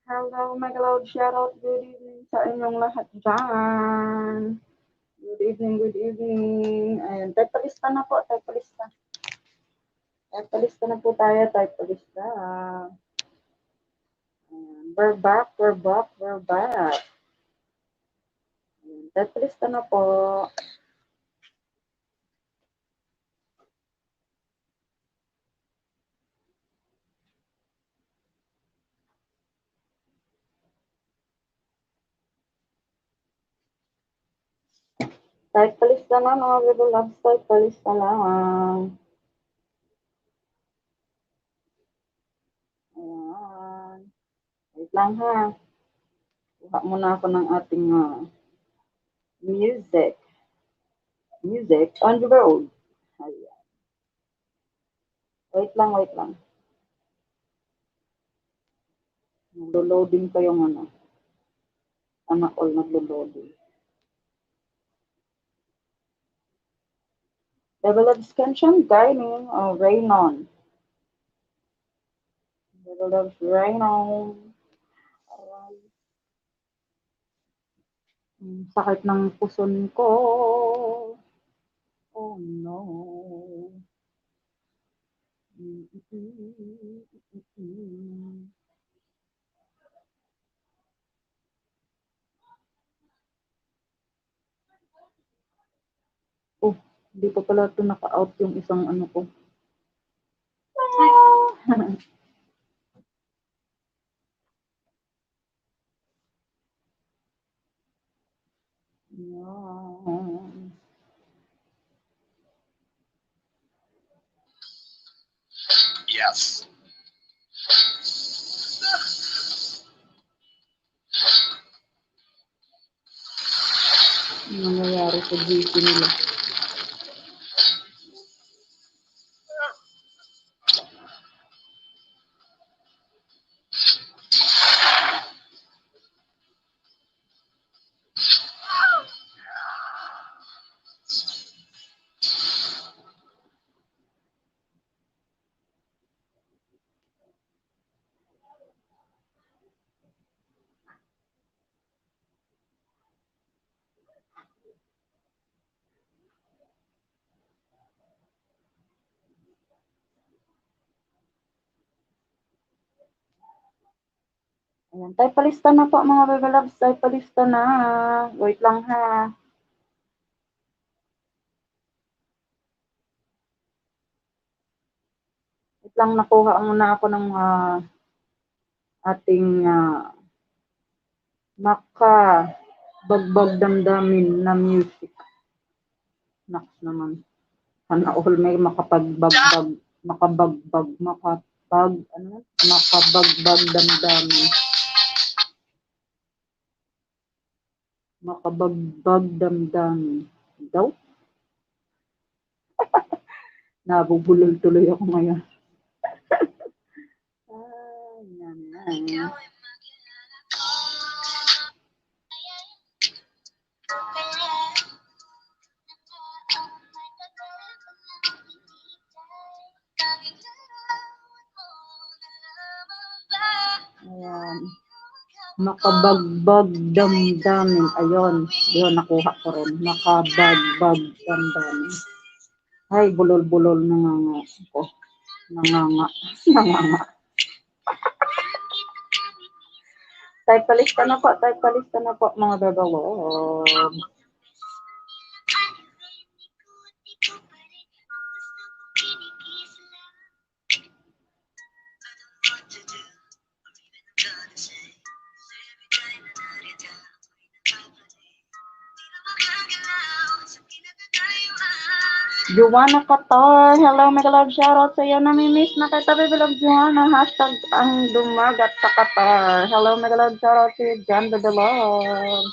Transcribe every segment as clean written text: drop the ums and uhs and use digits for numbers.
Hello, my loud shoutout. Good evening sa inyong lahat dyan. Good evening, good evening. Ayan, type palista na po, type palista. Type palista na po tayo, type palista. Ayan, we're back, we're back, we're back. Ayan, type palista na po. Type palista na mga people loves, type palista lang. Ayan. Wait lang ha. Kuha muna ako ng ating music. Music on the road. Ayan. Wait lang, wait lang. Naglo-loading pa yung anak all naglo-loading. Level of scansion, dining, rain on. Level of rain on. Sakit ng puson ko. Oh no. Oh, hindi pa pala ito naka-out yung isang ano ko. Yan. Yes. Ano nangyayari sa GC nila? Ayan, tayo palista na po mga baby loves, tayo palista na. Wait lang ha. Wait lang, nakuha muna ako ng ating makabagbag damdamin na music. Naks naman. Sana all may makabagbag damdamin. Makabagbag damdamin. Daw? Nabubulol tuloy ako ngayon. Yan. Ayan. Makabagbag damdamin. Ayun. Yun, nakuha ko rin. Makabagbag damdamin. Ay, bulol-bulol nanganga ko. Nanganga. Type palista na po, mga bebalo. Joanna Qatar, hello, mega love shoutout sa iyo. Namimiss na kita, baby love Joanna. Hashtag ang dumagat sa Qatar. Hello, mega love shoutout sa iyo, John, baby love.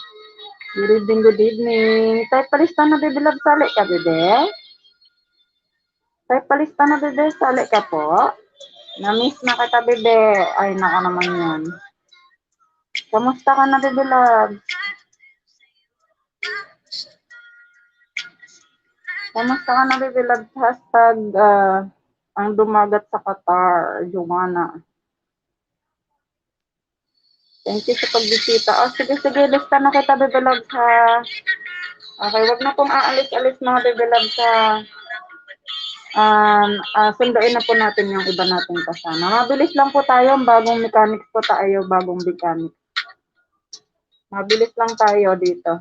Good evening. Type palista na, baby love, sali ka, bebe. Type palista na, bebe, sali ka po. Namiss na kita, bebe. Ay, naka naman yan. Kamusta ka na, baby love? Kamusta ka na, baby love? Hashtag ang dumagat sa Qatar, Joanna. Thank you sa pagbisita. Sige, lista na kita, Bebe Loves, ha. Okay, wag na pong aalis-alis mga Bebe Loves, ha. Sunduin na po natin yung iba nating kasama. Mabilis lang po tayo, bagong mechanics po tayo, bagong mechanics. Mabilis lang tayo dito.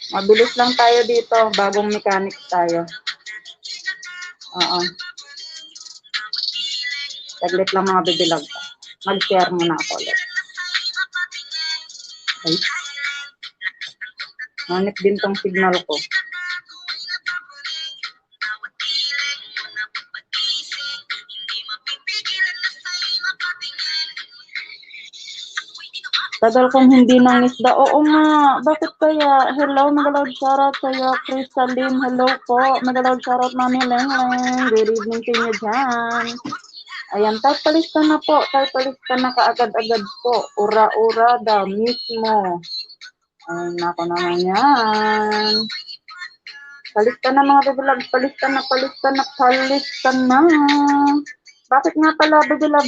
Mabilis lang tayo dito, bagong mechanics tayo. Oo. Saglit lang mga bibilag. Mag-share muna ako ulit. Okay. Ngunit din tong signal ko. Tagal kong hindi nang isda. Oo nga. Bakit kaya? Hello, magalawag shoutout sa'yo. Crystalline, hello po. Magalawag shoutout, Mami Lengleng. Good evening sa inyo dyan. Ayan, tayo palista na po. Tayo palista na kaagad-agad po. Ura-ura daw mismo. Ayun, ako naman yan. Palista na mga bibilag. Palista na. Bakit nga pala bibilag,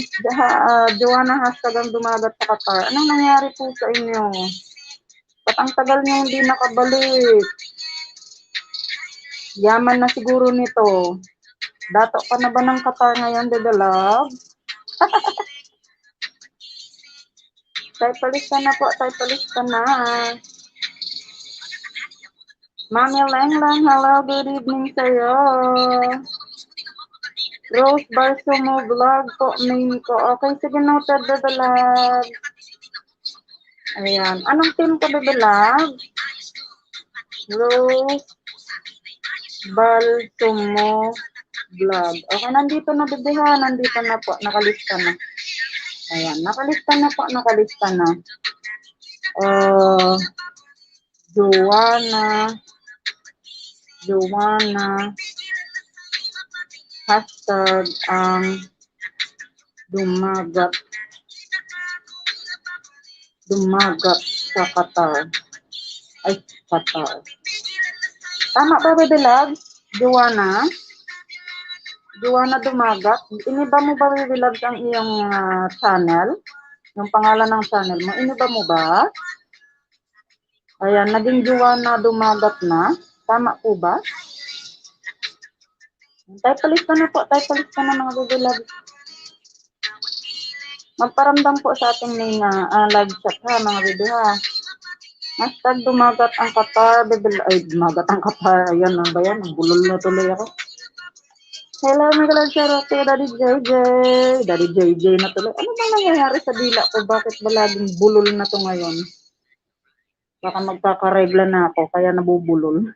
Joanna hashtag ang dumagat sa Qatar? Anong nangyari po sa inyo? Ba't ang tagal niyo hindi nakabalik? Yaman na siguro nito. Dato ka na ba ng Qatar ngayon, bibilag? Tayo palista na po. Tayo palista na. Mami Lengleng, hello, good evening sa'yo. Rose Barsomo vlog po, main ko. Okay, sige, noted, bibilag. Ayan. Anong team ko, bibilag? Rose Barsomo vlog. Okay, nandito na, bibiha. Nandito na po. Nakalista na. Ayan. Nakalista na po. Nakalista na. Joanna. Hashtag ang dumagat sa Qatar. Ay, Qatar. Tama ba, bibilag? Joanna dumagat. Iniba mo ba, bibilag, ang iyong channel? Yung pangalan ng channel mo, iniba mo ba? Ayan, naging Joanna dumagat na. Tama po ba? Tayo palista na po. Tayo palista na mga bibilag. Magparamdam po sa ating main live chat, ha, mga bibi, ha. Hashtag dumagat ang Qatar, bibilag. Ay, dumagat ang Qatar. Ayan, ano ba yan? Bulol na tuloy ako. Hello, mga shoutout kay Daddy JJ. Daddy JJ na tuloy. Ano ba nangyayari sa dila ko? Bakit ba laging bulol na to ngayon? Baka magkakaregla na ako, kaya nabubulol.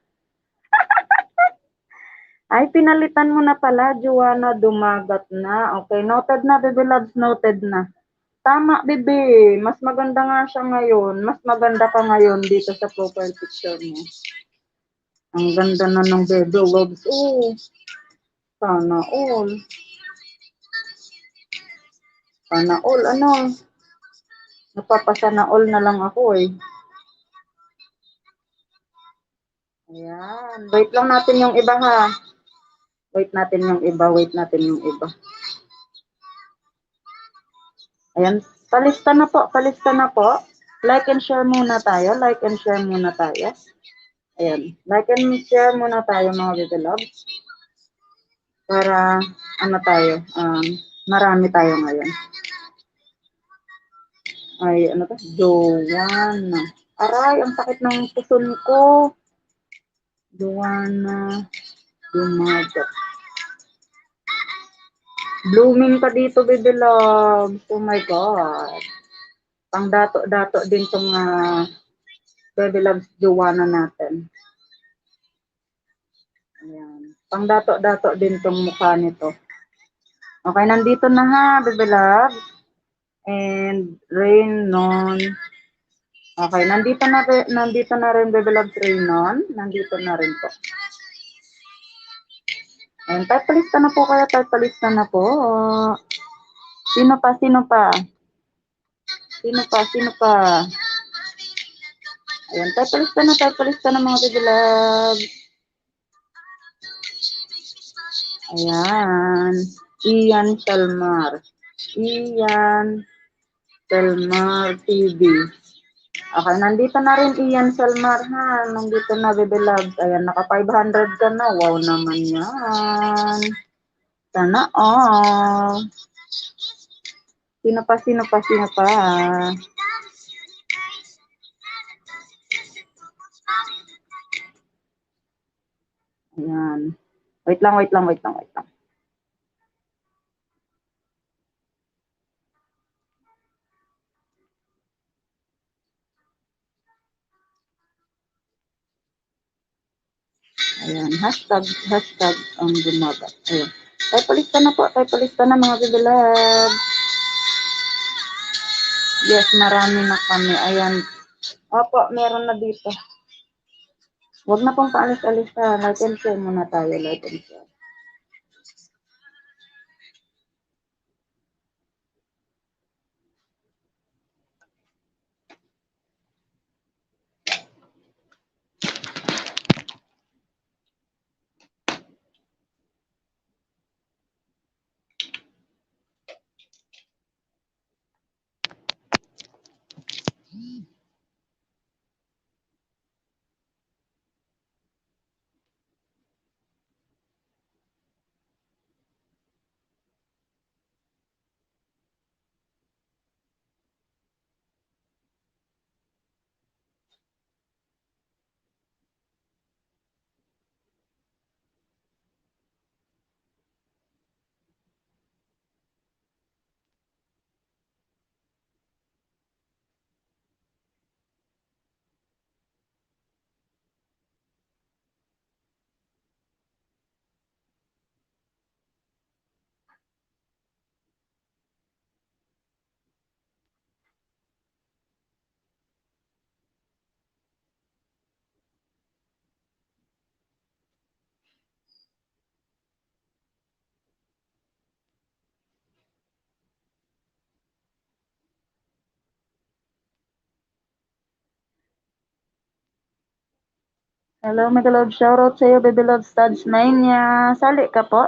Ay, pinalitan mo na pala, Joanna, dumagat na. Okay, noted na, baby loves, noted na. Tama, bebe. Mas maganda nga siya ngayon. Mas maganda ka ngayon dito sa profile picture mo. Ang ganda na ng baby loves. Oh, sana all. Sana all, ano? Napapasana all na lang ako eh. Ayan. Wait lang natin yung iba, ha. Wait natin yung iba. Ayan. Palista na po. Like and share muna tayo. Ayan. Like and share muna tayo, mga baby loves. Para, marami tayo ngayon. Ay, ano to? Joanna. Aray, ang sakit ng puson ko. Joanna dumagat. Blooming pa dito, baby love. Oh my God. Pang dato-dato din tong baby love Joanna natin. Ayan. Pang dato-dato din tong mukha nito. Okay, nandito na, ha, baby love. And Raynon. Okay, nandito na rin, baby love, Raynon. Nandito na rin po. Ayan, type palista na po kayo, Sino pa? Ayan, type palista na mga baby love. Ayan. Ian Salmar. Ian Salmar TV. Okay, nandito na rin Ian Salmar ha. Nandito na, baby loves. Ayan, naka 500 ka na. Wow naman yan. Sana all. Sino pa, sino pa, sino pa? Ayan. Wait lang, wait lang, wait lang, wait lang. Ayan, hashtag ang gumaga. Ayan. Tayo palista na po, tayo palista na mga bibilab. Yes, marami na kami. Ayan. Opo, meron na dito. Huwag na pong paalis-alis ha. Like and share muna tayo, like and share. Hello, Mega Love. Shoutout sa iyo, Baby Love Studs Mania. Sali ka po.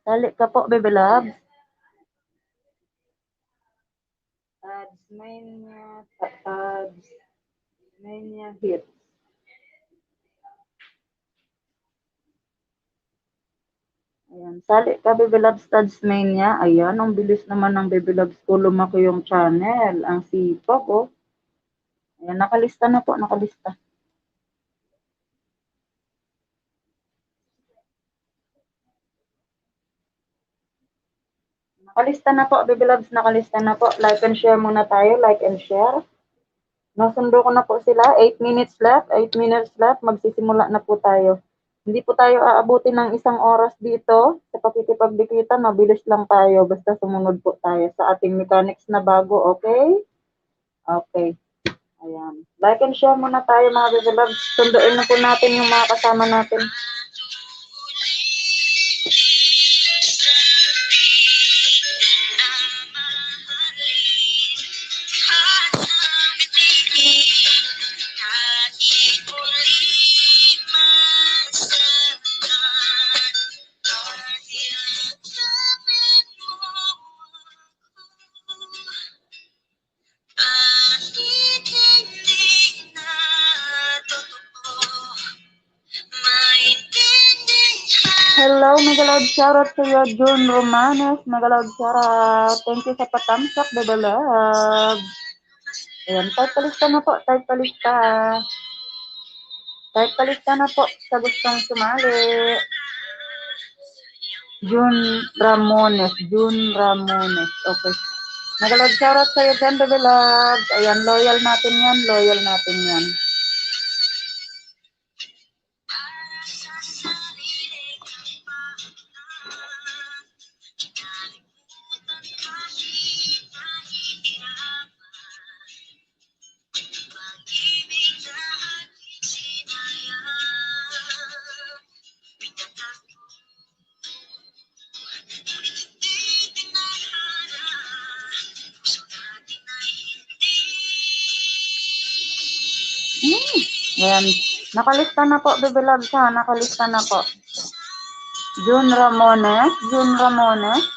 Sali ka po, Baby Love. Studs Mania. Studs Mania hit. Ayan, sali ka, Baby Love Studs Mania. Ayan, ang bilis naman ng Baby Loves ko lumaki yung channel. Ang sipag, oh. Ayan, nakalista na po, nakalista. Nakalista na po, Baby Loves, nakalista na po. Like and share muna tayo, like and share. Nasundo ko na po sila, 8 minutes left, 8 minutes left, magsisimula na po tayo. Hindi po tayo aabuti ng 1 oras dito sa pakikipagdikitan, mabilis lang tayo, basta sumunod po tayo sa ating mechanics na bago, okay? Okay. Ayan. Like and share muna tayo mga Baby Loves. Sunduin na po natin yung mga kasama natin. Hello, Mega Love. Shoutout sa iyo, June Romanes. Mega Love, shoutout. Thank you sa patamsak, Mega Love. Ayan, type palista na po, type palista. Type palista na po sa gustong sumali. June Ramones. Okay. Mega Love, shoutout sa iyo dyan, Mega Love. Ayan, loyal natin yan, loyal natin yan. Ayan. Nakalista na po, Baby Loves ha. Nakalista na po. June Ramones, June Ramones.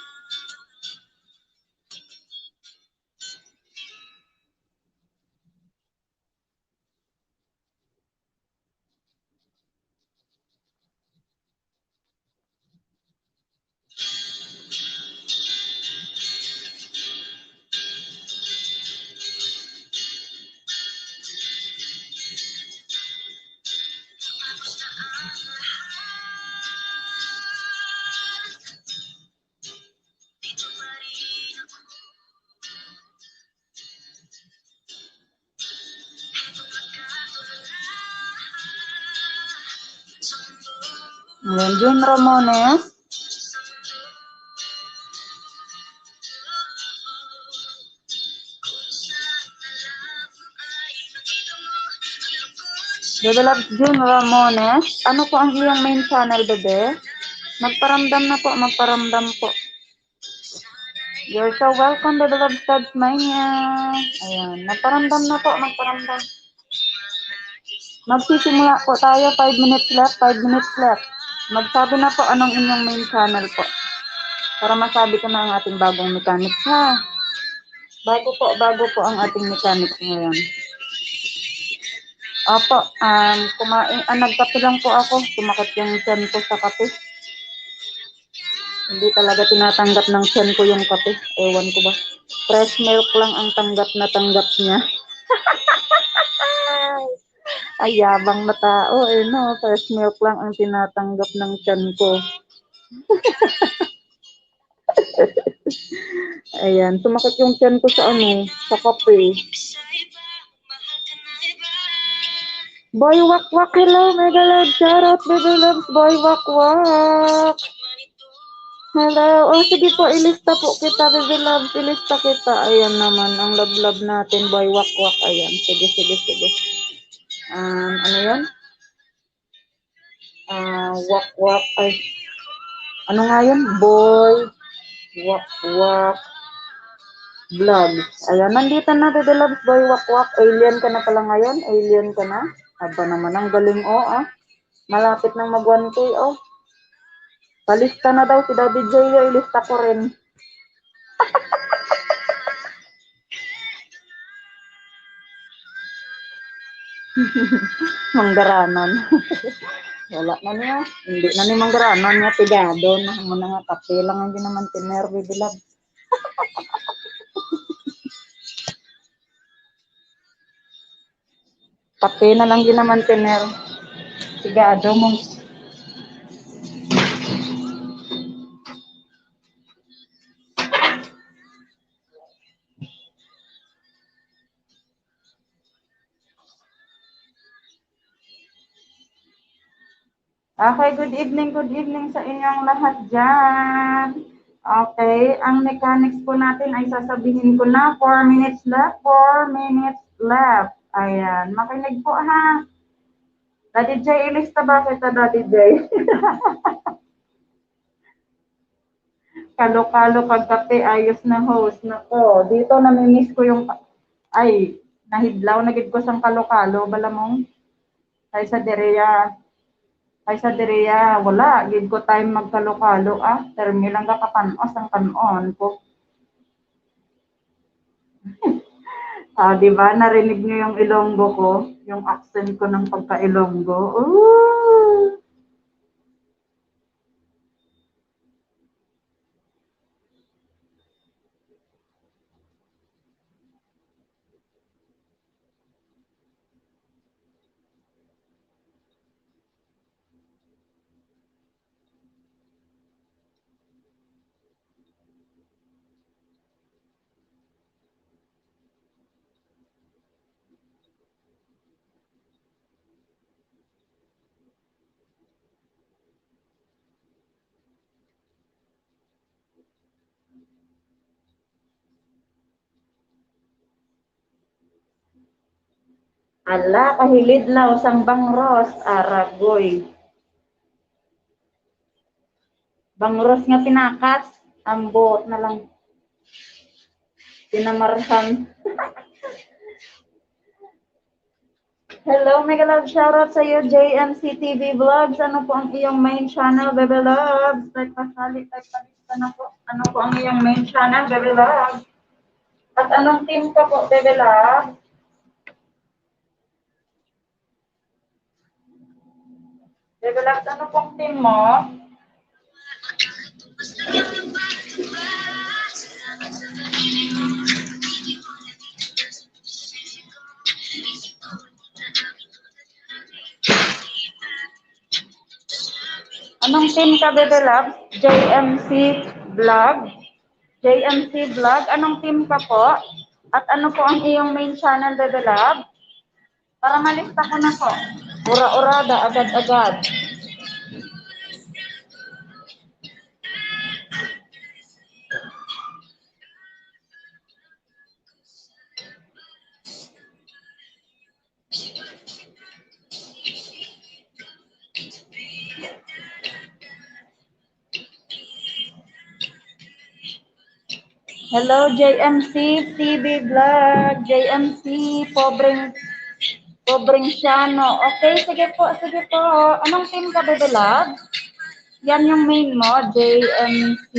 Ayan, June Ramones. Bebe Loves June Ramones. Ano po ang iyong main channel, bebe? Magparamdam na po, magparamdam po. You're so welcome, Bebe Loves Tasmania. Ayan, magparamdam na po, magparamdam. Magsisimula po tayo, 5 minutes left, 5 minutes left. Magsabi na po anong inyong main channel po. Para masabi ko na ang ating bagong mechanics, ha? Bago po ang ating mechanics ngayon. Opo, nagkape lang po ako. Sumakit yung tiyan ko sa kape. Hindi talaga tinatanggap ng tiyan ko yung kape. Ewan ko ba. Fresh milk lang ang tanggap niya. Ay, yabang na tao. No, fresh milk lang ang tinatanggap ng tiyan ko. Ayan, sumakit yung tiyan ko sa kape. Boy Wak Wak, hello, Mega Love, shout out, Mega Loves, Boy Wak Wak. Hello, sige po, ilista po kita, Mega Loves, ilista kita. Ayan naman, ang love natin, Boy Wak Wak. Ayan, sige. Ano yun? Wak Wak, ay. Ano nga yun? Boy Wak Wak Vlog. Ayan, nandito na, Mega Loves, Boy Wak Wak. Alien ka na pala ngayon? Alien ka na? Aba naman, ang galing, Malapit nang mag 1K, Palista na daw si Daddy J, ilista ko rin. Manggaranon. Wala na niya. Hindi na ni manggaranon niya, pigado. Muna nga, kape lang ang ginaman tiner, baby love. Kape na lang ginaman tiner. Pigado mong. Okay, good evening sa inyong lahat dyan. Okay, ang mechanics po natin ay sasabihin ko na, 4 minutes left, 4 minutes left. Ayan, makinig po ha. Daddy J, ilista ba kita, Daddy J? Kalo-kalo kagkape, ayos na host. Nako, dito namimiss ko yung, nahidlaw na gid ko sang kalo-kalo, bala mong, ay sa Derea, wala, gid ko time magkalo-kalo, termi lang kakapanos ang kanon ko. Di ba, narinig niyo yung Ilonggo ko, yung accent ko ng pagka-Ilonggo. Ooh! Ala, kahilid law sang bangros, aragoy. Bangros nga pinakas, ambot na lang. Pinamarhan. Hello, mega love, shoutout sa iyo, JMC TV Vlogs. Ano po ang iyong main channel, Bebe Loves? Like pasali, na po. Ano po ang iyong main channel, Bebe Loves? At anong team ka po, Bebe Loves? Bebe Loves, ano pong team mo? Anong team ka, Bebe Loves? JMC Vlog? JMC Vlog, anong team ka po? At ano po ang iyong main channel, Bebe Love? Para malista ko na po. Ura-urada, agad-agad. Hello, JMC TV Vlog. JMC, pobreng Siano. Okay, sige po, sige po. Anong team ka, Bebe Love? Yan yung main mo, JMC.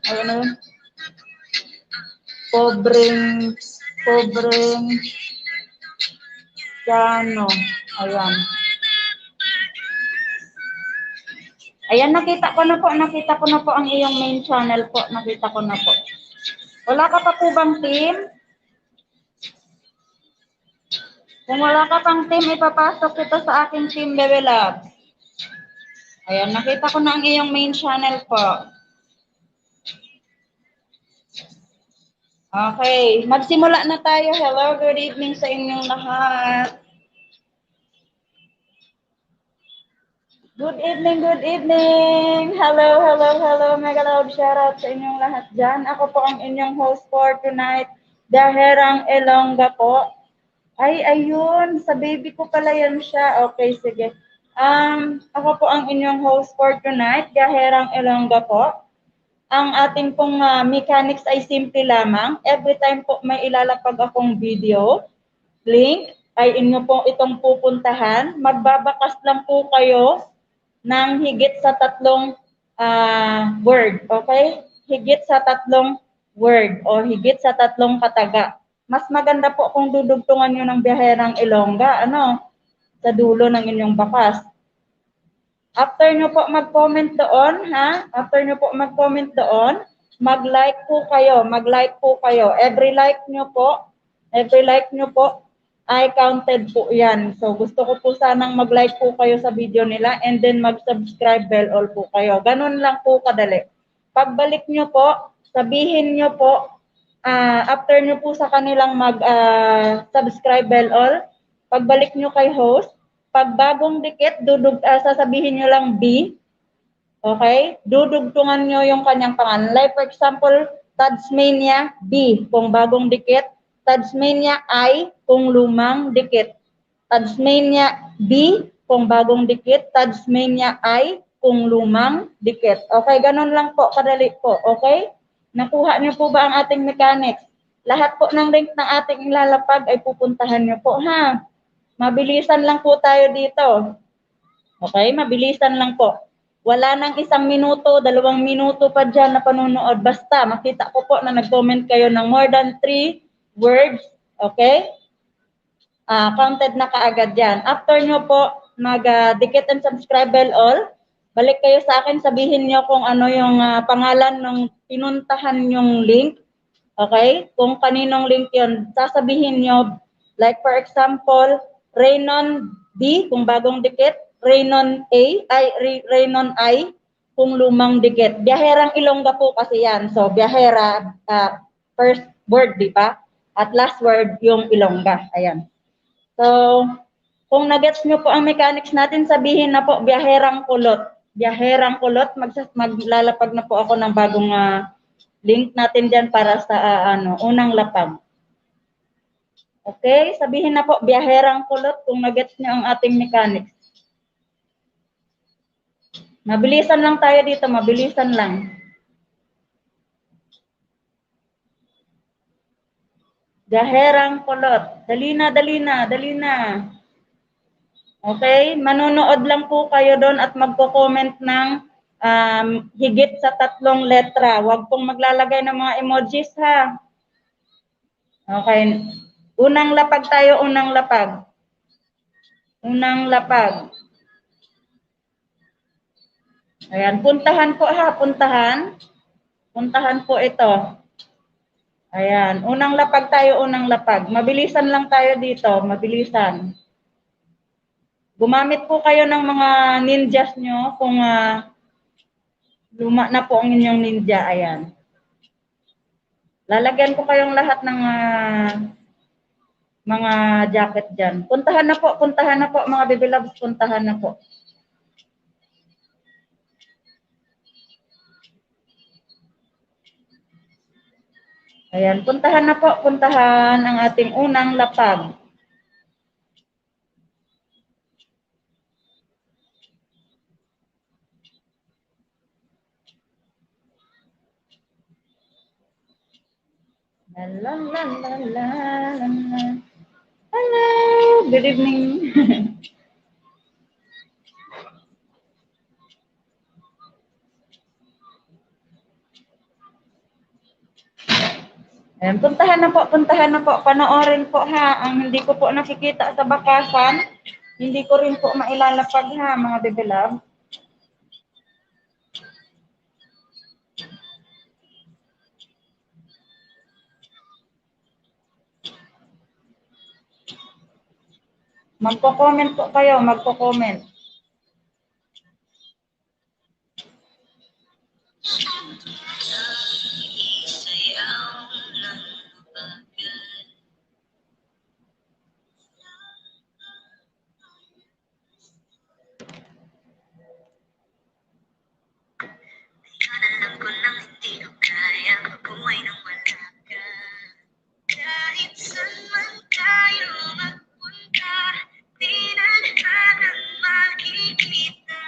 Ayun na yun. Pobreng Siano. Ayan. Ayan, nakita ko na po ang iyong main channel po. Nakita ko na po. Wala ka pa po bang team? Kung wala ka pang team, ipapasok kita sa aking team, Bebe Love. Ayan, nakita ko na ang iyong main channel po. Okay, magsimula na tayo. Hello, good evening sa inyong lahat. Good evening, good evening. Hello, mega loud shoutout sa inyong lahat dyan. Ako po ang inyong host for tonight, Daherang Elonga po. Ay, ayun, sa baby ko pala yan siya. Okay, sige. Ako po ang inyong host for tonight, Daherang Elonga po. Ang ating pong mechanics ay simple lamang. Every time po may ilalapag akong video, link, ay inyo po itong pupuntahan. Magbabakas lang po kayo ng higit sa 3 word, okay? Higit sa 3 word o higit sa 3 kataga. Mas maganda po kung dudugtungan nyo ng Biyaherang Ilongga, sa dulo ng inyong bakas. After nyo po mag-comment doon, After nyo po mag-comment doon, mag-like po kayo. Every like nyo po ay counted po yan. So, gusto ko po sanang mag-like po kayo sa video nila and then mag-subscribe bell all po kayo. Ganun lang po kadali. Pagbalik nyo po, sabihin nyo po, after nyo po sa kanilang mag-subscribe bell all, pagbalik nyo kay host, pag bagong dikit, sasabihin nyo lang B, okay? Dudugtungan nyo yung kanyang pangalan. Like for example, Tadsmania B, kung bagong dikit. Tadsmania I, kung lumang dikit. Tadsmania B, kung bagong dikit. Tadsmania I, kung lumang dikit. Okay, ganun lang po, kadali po. Okay? Nakuha niyo po ba ang ating mechanics? Lahat po ng link ng ating ilalapag ay pupuntahan niyo po, ha? Mabilisan lang po tayo dito. Okay, mabilisan lang po. Wala nang 1 minuto, 2 minuto pa dyan na panunood. Basta makita ko po na nag-comment kayo ng more than 3 words. Okay? Counted na kaagad yan. After nyo po mag-dikit and subscribe bell all, balik kayo sa akin, sabihin nyo kung ano yung pangalan ng pinuntahan yung link. Okay? Kung kaninong link yun, sasabihin nyo, like for example, Raynon B, kung bagong dikit, Raynon I, kung lumang dikit. Biyaherang Ilongga po kasi yan. So, biyahera, first word, di ba? At last word, yung Ilongga. Ayan. So, kung nagets nyo po ang mechanics natin, sabihin na po, biyaherang kulot. Biyaherang kulot, maglalapag na po ako ng bagong link natin dyan para sa unang lapag. Okay, sabihin na po, biyaherang kulot kung nagets nyo ang ating mechanics. Mabilisan lang tayo dito, mabilisan lang. Gaherang kulot. Dali na, dali na, dali na. Okay? Manonood lang po kayo doon at magko-comment ng higit sa 3 letra. Huwag pong maglalagay ng mga emojis ha. Okay. Unang lapag tayo, unang lapag. Unang lapag. Ayan, puntahan po ha, puntahan. Puntahan po ito. Ayan, unang lapag tayo, unang lapag. Mabilisan lang tayo dito, mabilisan. Gumamit po kayo ng mga ninjas nyo kung luma na po ang inyong ninja. Ayan. Lalagyan ko kayong lahat ng mga jacket dyan. Puntahan na po, mga baby loves, puntahan na po. Ayan, puntahan na po, puntahan ang ating unang lapag. La la la la la la. Hello, good evening. Ayan, puntahan na po, panoorin po ha. Ang hindi ko po nakikita sa bakasan, hindi ko rin po mailalapag ha, mga baby love. Magko-comment po kayo, magko-comment. Alam ko nang hindi ko kaya mabuhay nang wala ka. Kahit saan man tayo magpunta, di na naman makikita.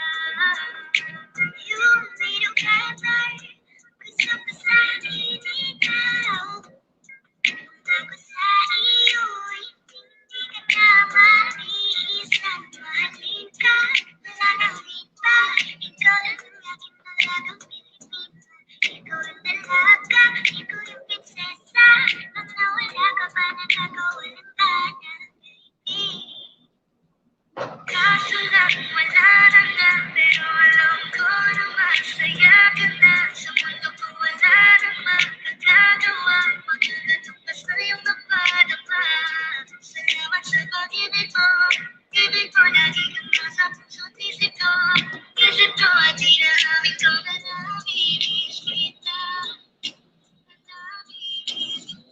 Yung video katay, gusto ko sa akin ikaw. Ako sa iyo'y hindi ka na maiisang mahalin ka. Wala nang iba, ikaw lang ang aking talagang Pilipina. Ikaw ang dalaga, ikaw yung prinsesa. Pag nawala ka pa, nakakawalan ka na, baby. Kaso lang wala na nga, pero alam ko na masaya ka na. Sa mundo ko wala namang magagawa, magkaganong basta yung napadama. Salamat sa pag-ibig mo, ibig ko lagi kang nasa puso't isip ko. Isip ko at inaaming ko na namimiss kita. Namimiss kita.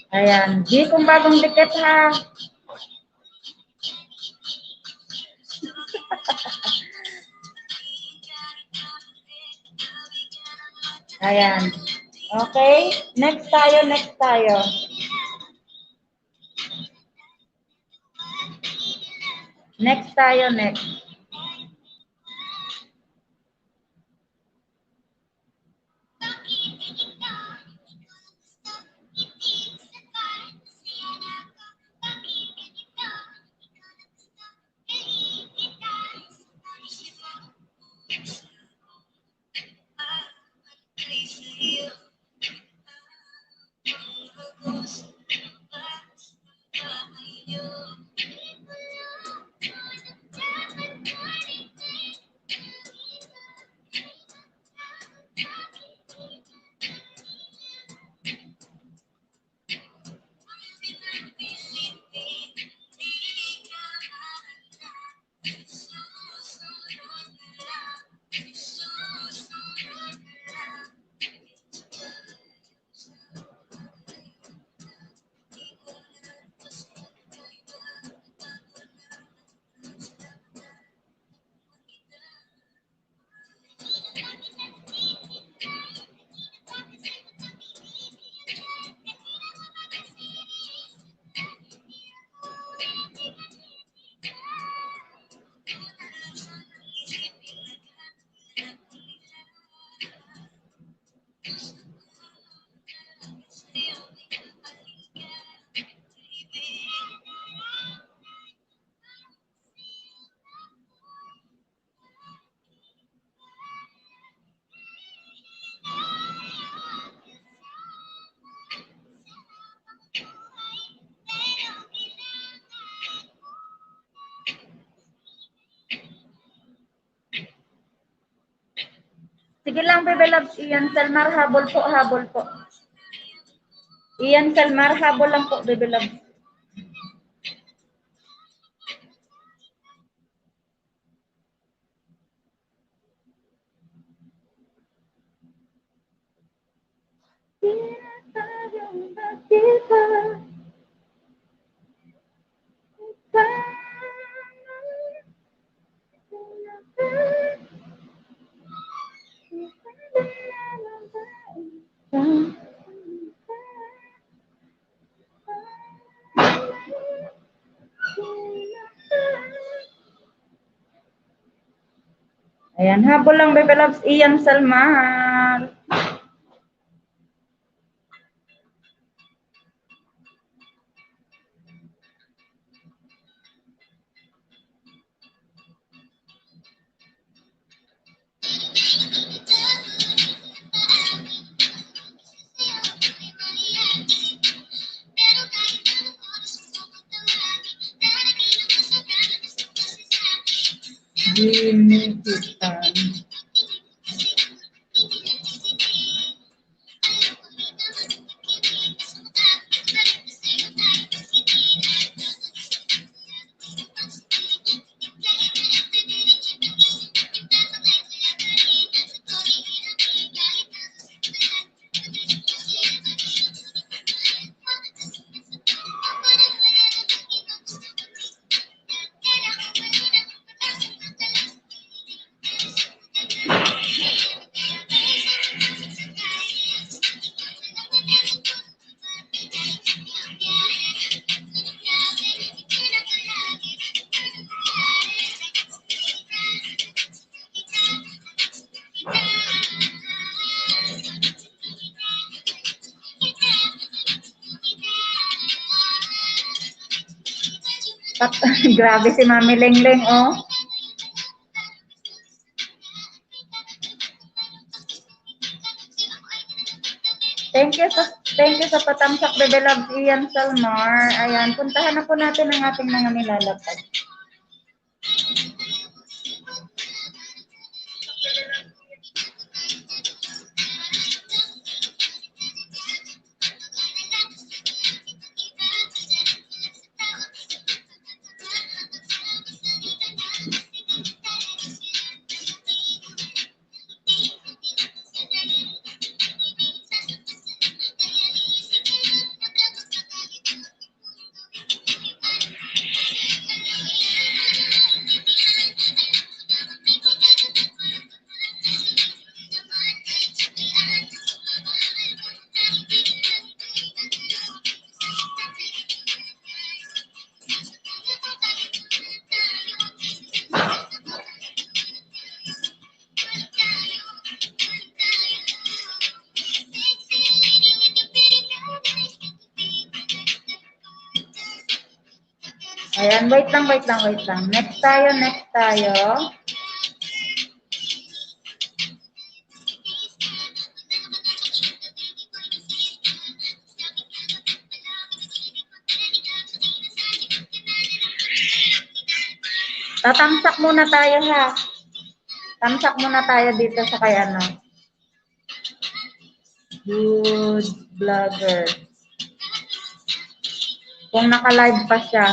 Ayan, di kung bagong dikit ha. Ayan. Okay? Next tayo, next tayo. Next tayo, next. Sige lang, Bebe Loves. Ian Salmar, habol po, habol po. Ian Salmar, habol lang po, Bebe Loves. Ayan, habol lang, Bebe Loves. Ian Salmar. Dinikitan. Grabe si Mami Lengleng, oh. Thank you sa patamsak, Bebe Loves. Ian Salmar. Ayan, puntahan na po natin ang ating mga nilalapag. Ayan, wait lang. Next tayo. Tatamsak muna tayo ha. Tamsak muna tayo dito sa kay ano. Good vlogger. Kung naka-live pa siya.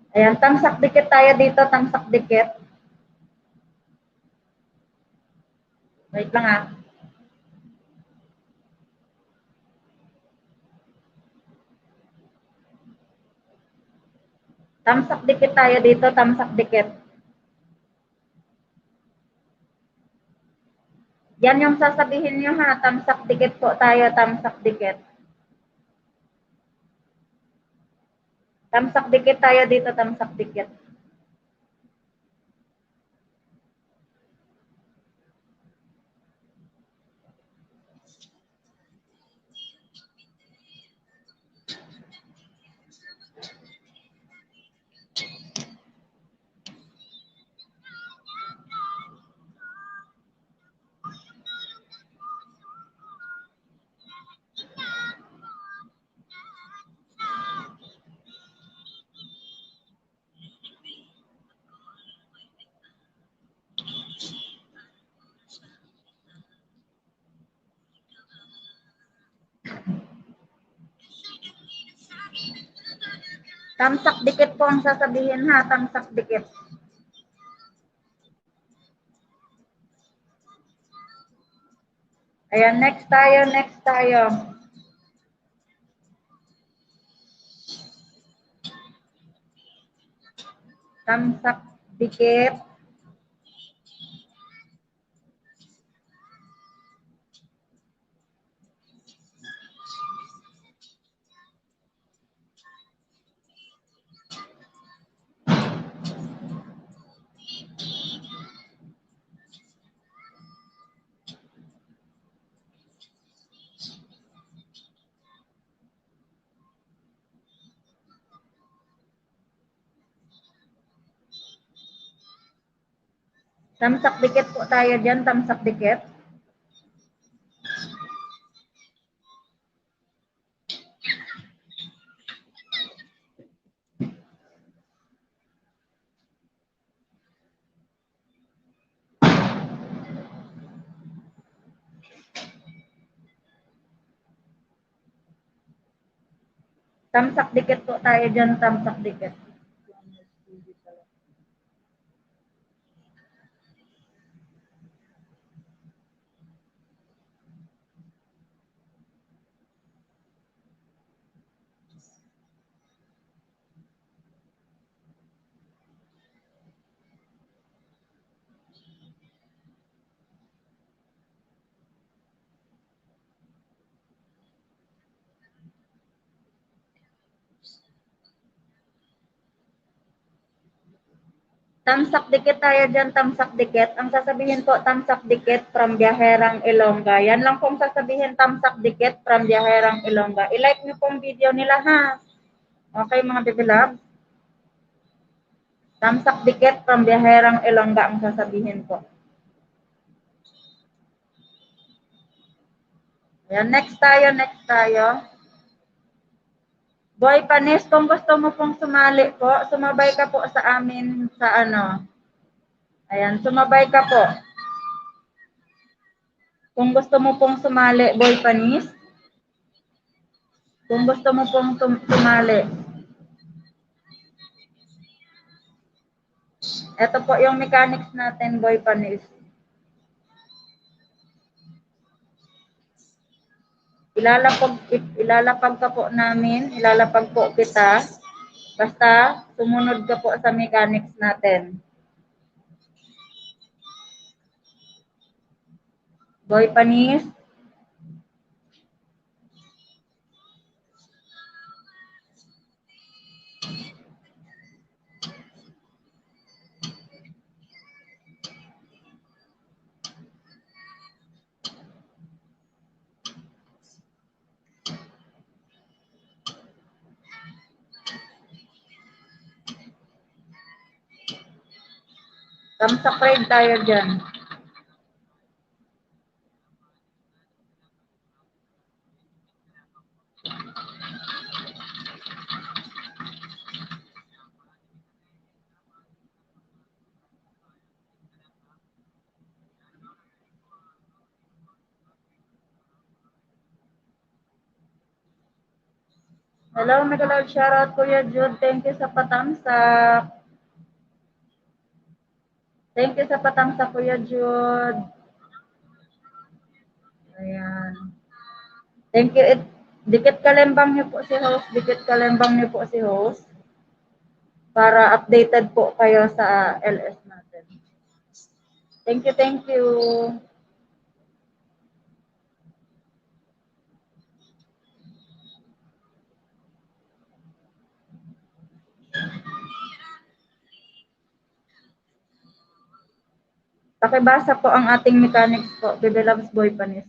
Ayan, tamsak dikit tayo dito, tamsak dikit. Wait lang ah. Tamsak dikit tayo dito, tamsak dikit. Yan yung sasabihin nyo ha, tamsak dikit po tayo, tamsak dikit. Tamsak dikit tayo dito, tamsak dikit. Tamsak dikit po ang sasabihin ha, tamsak dikit. Ayan, next tayo. Tamsak dikit. Tamsak dikit po tayo dyan, tamsak dikit. Tamsak dikit po tayo dyan, tamsak dikit. Tamsak dikit tayo dyan, tamsak dikit. Ang sasabihin po, tamsak dikit from Biyaherang Ilongga. Yan lang pong sasabihin, tamsak dikit from Biyaherang Ilongga. I-like nyo pong video nila ha. Okay, mga bibilab. Tamsak dikit from Biyaherang Ilongga ang sasabihin ko. Ayan, next tayo. Boy Panis, kung gusto mo pong sumali po, sumabay ka po sa amin sa ano. Ayan, sumabay ka po. Kung gusto mo pong sumali, Boy Panis. Kung gusto mo pong sumali. Ito po yung mechanics natin, Boy Panis. Ilalapag ka po namin, ilalapag po kita. Basta sumunod ka po sa mechanics natin. Boy Panis. Tamsak tayo dyan. Hello, Megalod. Shoutout, Kuya Jude. Thank you sa patamsak. Thank you sa patamsak, Kuya Jude. Ayan. Thank you. Dikit kalembang niyo po si host. Dikit kalembang niyo po si host. Para updated po kayo sa LS natin. Thank you, thank you. Pakibasa po ang ating mechanics po. Baby Loves Boy Panis.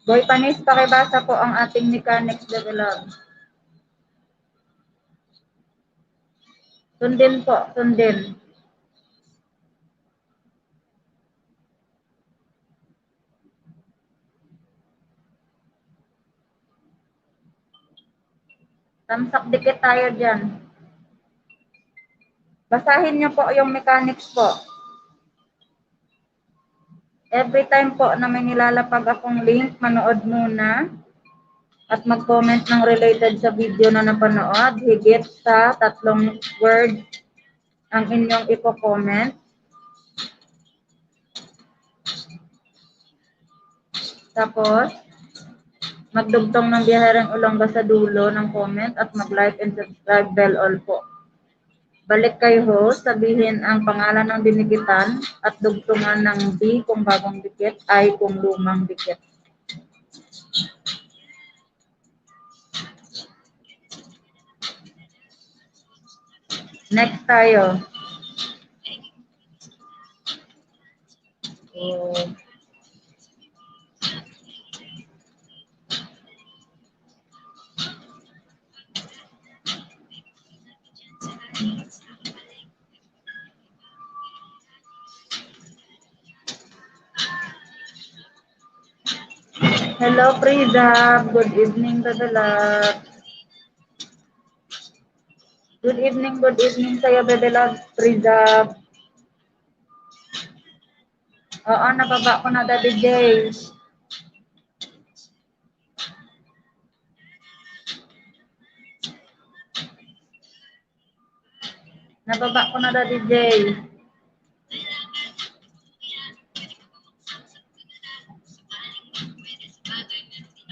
Boy Panis, pakibasa po ang ating mechanics, Baby Loves. Sundin po, sundin. Tamsak dikit tayo dyan. Basahin niyo po yung mechanics po. Every time po na may nilalapag akong link, manood muna at mag-comment ng related sa video na napanood. Higit sa 3 word ang inyong ipo-comment. Tapos, magdugtong ng Biyaherang Olongga sa dulo ng comment at mag-like and subscribe bell all po. Balik kay host, sabihin ang pangalan ng dinikitan at dugtungan ng B kung bagong dikit, I kung lumang dikit. Next tayo. Hello, Frida. Good evening to the lot. Good evening sa'yo, Bebe Love, Frida. Oo, nababa ko na, Daddy J. Nababa ko na, Daddy J.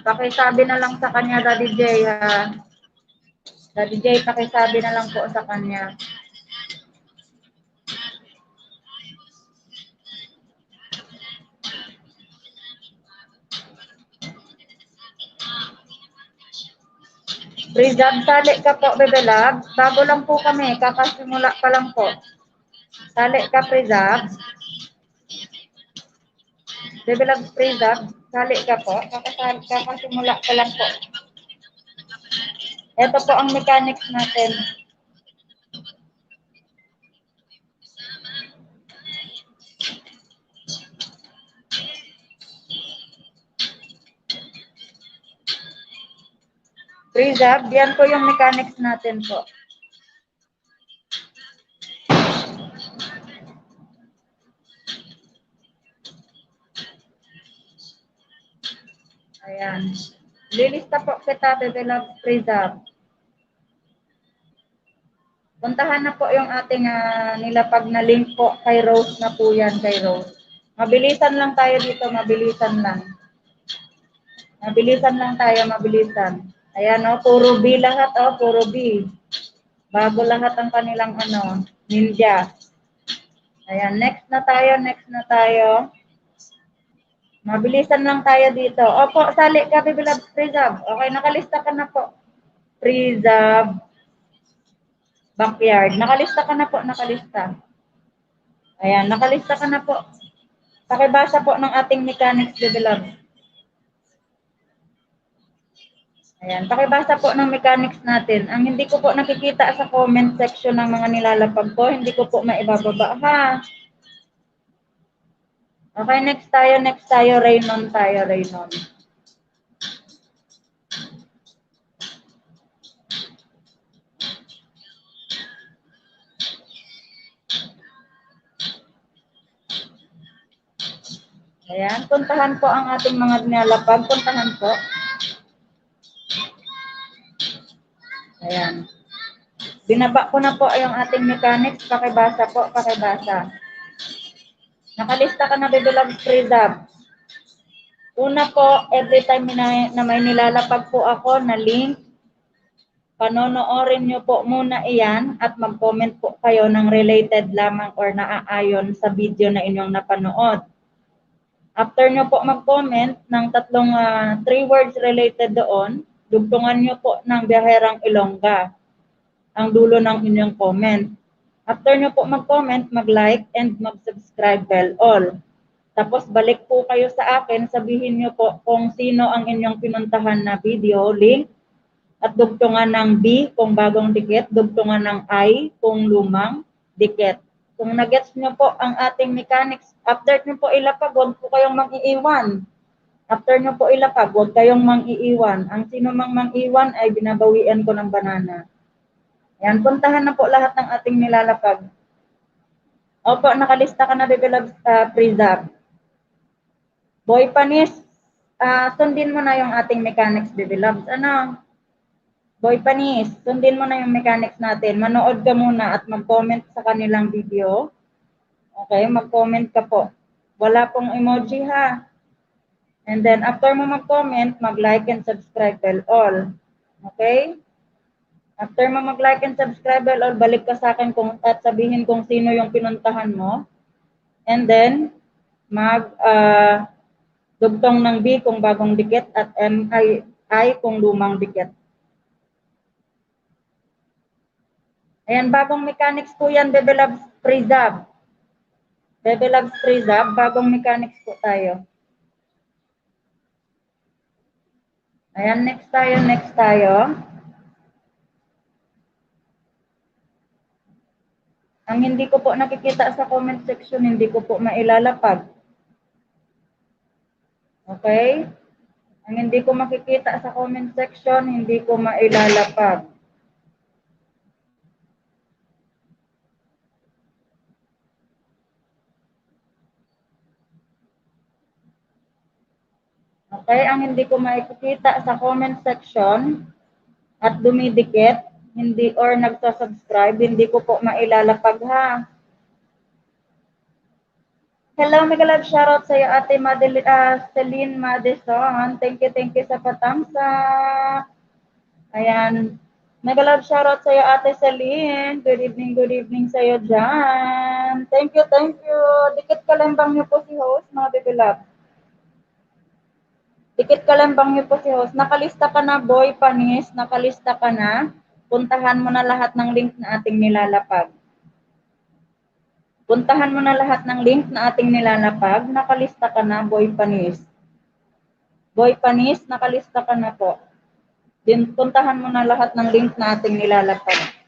Pakisabi na lang sa kanya, Daddy J, ha? Daddy J, pakisabi na lang po sa kanya. Prizab, sali ka po, Bebe Love. Bago lang po kami, kakasimula pa lang po. Sali ka, Prizab. Bebe Love, Prizab, sali ka po. Kakasimula pa lang po. Ito po ang mechanics natin. Prizab, yan po yung mechanics natin po. Ayan. Lilista po kita, Bebe Love, Prizab. Puntahan na po yung ating nilapag na link po kay Rose na po yan, kay Rose. Mabilisan lang tayo dito, mabilisan lang. Mabilisan lang tayo, mabilisan. Ayan, puro B lahat, puro B. Bago lahat ang kanilang ninja. Ayan, next na tayo. Mabilisan lang tayo dito. Opo, sali ka, Bebe Love, Prizab. Okay, nakalista ka na po. Prizab. Backyard. Nakalista ka na po, nakalista. Ayan, nakalista ka na po. Pakibasa po ng ating mechanics, Bebe Love. Ayan, pakibasa po ng mechanics natin. Ang hindi ko po nakikita sa comment section ng mga nilalapag ko, hindi ko po maibababa, ha? Okay, next tayo, Raynon tayo, Raynon. Ayan, puntahan po ang ating mga nilalapag, puntahan po. Ayan. Binaba ko na po yung ating mechanics, pakibasa po, pakibasa. Nakalista ka na, Bebe Love, Prizab. Una po, every time na may nilalapag po ako na link, panonoorin nyo po muna iyan at mag-comment po kayo ng related lamang or naaayon sa video na inyong napanood. After nyo po mag-comment ng tatlong 3 words related doon, dugtungan nyo po ng Biyaherang Ilongga ang dulo ng inyong comment. After nyo po mag-comment, mag-like and mag-subscribe bell all. Tapos balik po kayo sa akin, sabihin nyo po kung sino ang inyong pinuntahan na video, link, at dugtungan ng B kung bagong dikit, dugtungan ng I kung lumang dikit. Kung nagets nyo po ang ating mechanics, after nyo po ilapag, huwag po kayong mag-iiwan. After nyo po ilapag, huwag kayong mang-iiwan. Ang sino mang mang-iwan ay binabawian ko ng banana. Yan, puntahan na po lahat ng ating nilalapag. Opo, nakalista ka na, Bebe Love, Prizab. Boy Panis, sundin mo na yung ating mechanics, Bebe Loves. Boy Panis, sundin mo na yung mechanics natin. Manood ka muna at mag-comment sa kanilang video. Okay, mag-comment ka po. Wala pong emoji, ha? And then, after mo mag-comment, mag-like and subscribe bell all. Okay? After mo mag-like and subscribe bell all, balik ka sa akin at sabihin kung sino yung pinuntahan mo. And then, dugtong ng B kung bagong dikit at I kung lumang dikit. Ayan, bagong mechanics po yan, Bebe Loves, Prizab. Bebe Loves, Prizab, bagong mechanics po tayo. Ayan, next tayo. Ang hindi ko po nakikita sa comment section, hindi ko po mailalapag. Okay? Ang hindi ko makikita sa comment section, hindi ko mailalapag. Okay, ang hindi ko makikita sa comment section at dumidikit, hindi or nagsa-subscribe, hindi ko po mailalapag, ha. Hello, mega love, shoutout sa iyo, Ate Celine Madison. Thank you sa patamsa. Ayan. Mega love, shoutout sa iyo, Ate Celine. Good evening sa iyo dyan. Thank you. Dikit ka lang bang niyo po si host, mga baby love. Dikit ka lang bang po si host? Nakalista ka na, boy, panis? Nakalista ka na? Puntahan mo na lahat ng link na ating nilalapag. Puntahan mo na lahat ng link na ating nilalapag. Nakalista ka na, boy, panis? Boy, panis, nakalista ka na po. Din, puntahan mo na lahat ng link na ating nilalapag.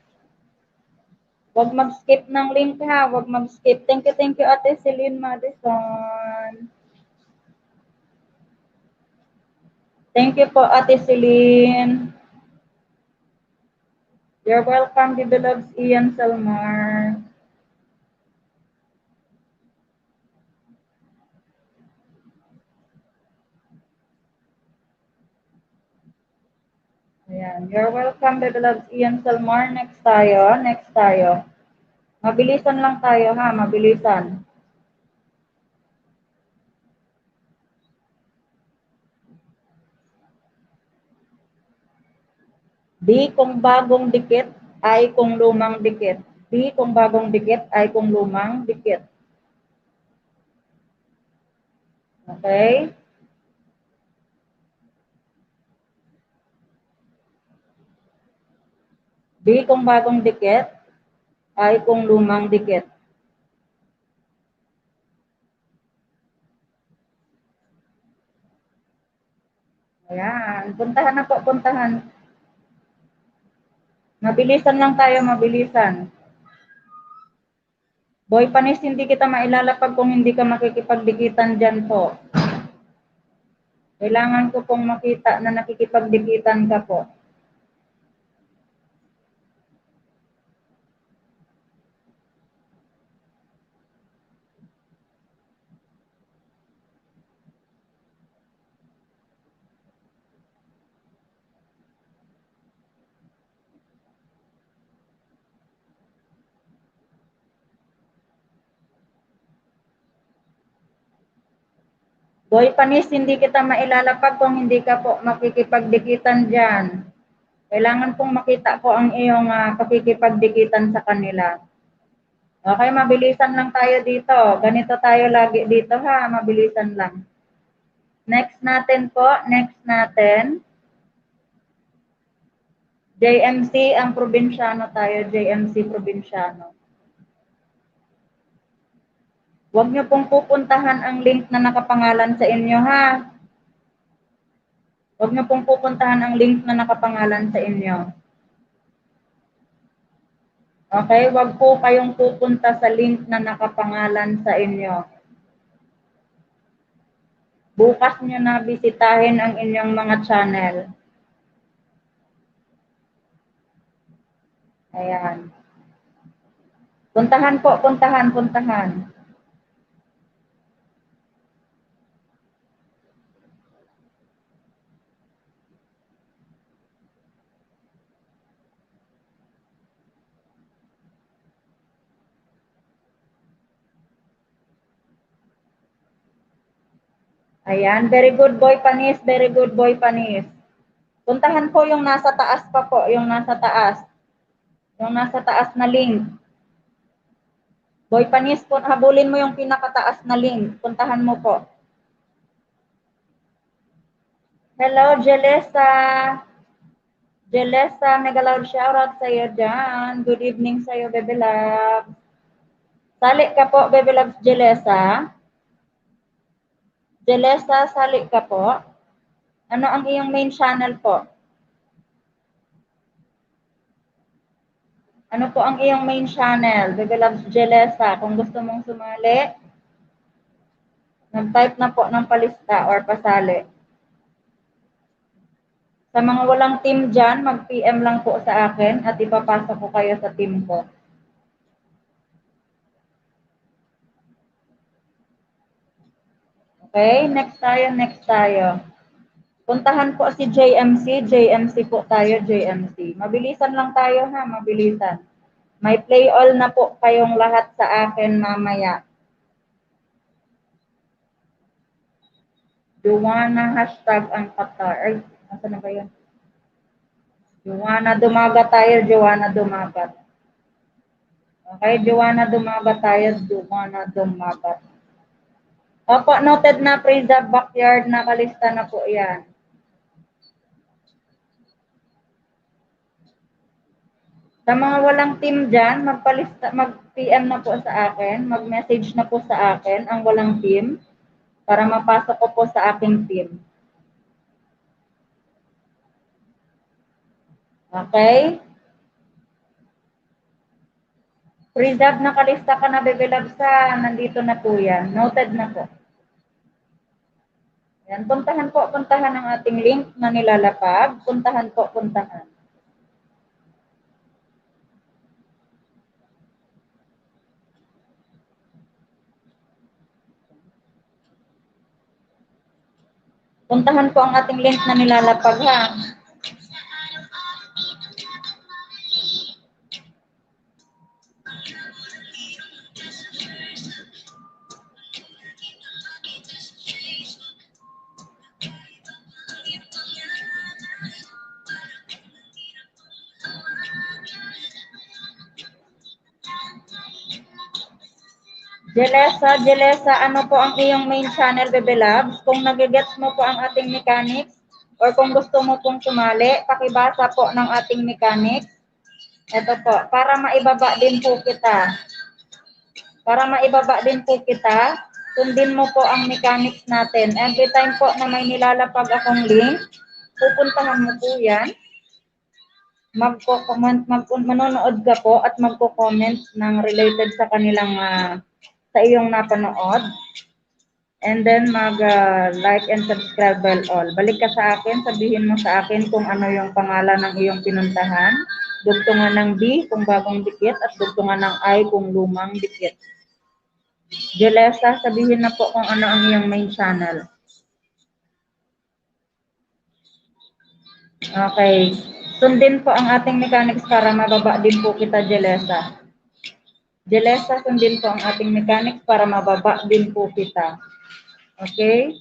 Huwag mag-skip ng link ha. Huwag mag-skip. Thank you, Ate Celine Madison. Thank you po, Ate Celine. You're welcome, the beloved Ian Salmar. Ayan. You're welcome, the beloved Ian Salmar. Next tayo. Mabilisan lang tayo ha, mabilisan. Di kung bagong dikit ay kung lumang dikit. Di kung bagong dikit ay kung lumang dikit. Okay? Di kung bagong dikit ay kung lumang dikit. Ayan. Puntahan na po, puntahan. Mabilisan lang tayo, mabilisan. Boy, panis, hindi kita mailalapag kung hindi ka makikipagdikitan dyan po. Kailangan ko pong makita na nakikipagdikitan ka po. Boy, panis, hindi kita mailalapag kung hindi ka po makikipagdikitan dyan. Kailangan pong makita ko ang iyong pakikipagdikitan sa kanila. Okay, mabilisan lang tayo dito. Ganito tayo lagi dito ha, mabilisan lang. Next natin po, JMC, ang probinsyano tayo, JMC probinsyano. Huwag niyo pong pupuntahan ang link na nakapangalan sa inyo ha. Huwag niyo pong pupuntahan ang link na nakapangalan sa inyo. Okay, huwag po kayong pupunta sa link na nakapangalan sa inyo. Bukas niyo na bisitahin ang inyong mga channel. Ayan. Puntahan po, puntahan. Ayan, very good boy panis, very good boy panis. Puntahan po yung nasa taas pa po, yung nasa taas. Yung nasa taas na link. Boy panis po, habulin mo yung pinakataas na link. Puntahan mo po. Hello, Jelessa. Jelessa, mega loud shoutout sa iyo dyan. Good evening sa iyo, Bebe Love. Sali ka po, Bebe Love Jelessa. Jelessa, sali ka po. Ano ang iyong main channel po? Ano po ang iyong main channel? Bebe Loves Jelessa. Kung gusto mong sumali, nag-type na po ng palista or pasali. Sa mga walang team dyan, mag-PM lang po sa akin at ipapasok ko kayo sa team ko. Okay, next tayo. Puntahan po si JMC po tayo, JMC. Mabilisan lang tayo ha, mabilisan. May play all na po kayong lahat sa akin mamaya. Joanna hashtag ang Qatar. Ay, nasa na ba yun? Joanna dumagat tayo, Joanna dumagat. Okay, Joanna dumagat tayo, Joanna dumagat. Opo, noted na preserve backyard, nakalista na po yan. Sa mga walang team dyan, mag-PM na po sa akin, mag-message na po sa akin ang walang team para mapasok ko po sa aking team. Okay? Preserve, nakalista ka na, Bebe Labsa. Nandito na po yan. Noted na po. Yan, puntahan ang ating link na nilalapag. Puntahan po, puntahan. Puntahan po ang ating link na nilalapag, ha. Jelesa, ano po ang iyong main channel, Bebe Labs? Kung nagigets mo po ang ating mechanics or kung gusto mo pong sumali, pakibasa po ng ating mechanics. Ito po, para maibaba din po kita. Para maibaba din po kita, sundin mo po ang mechanics natin. Every time po na may nilalapag akong link, pupuntahan mo po yan. Manonood ka po at magko-comment ng related sa kanilang sa iyong napanood. And then mag-like and subscribe bell all. Balik ka sa akin, sabihin mo sa akin kung ano yung pangalan ng iyong pinuntahan. Dugtungan ng B kung bagong dikit at dugtungan ng I kung lumang dikit. Jelesa, sabihin na po kung ano ang iyong main channel. Okay. Sundin po ang ating mechanics para mababa din po kita, Jelesa. Jelesa, sundin po ang ating mechanics para mababa din po kita. Okay?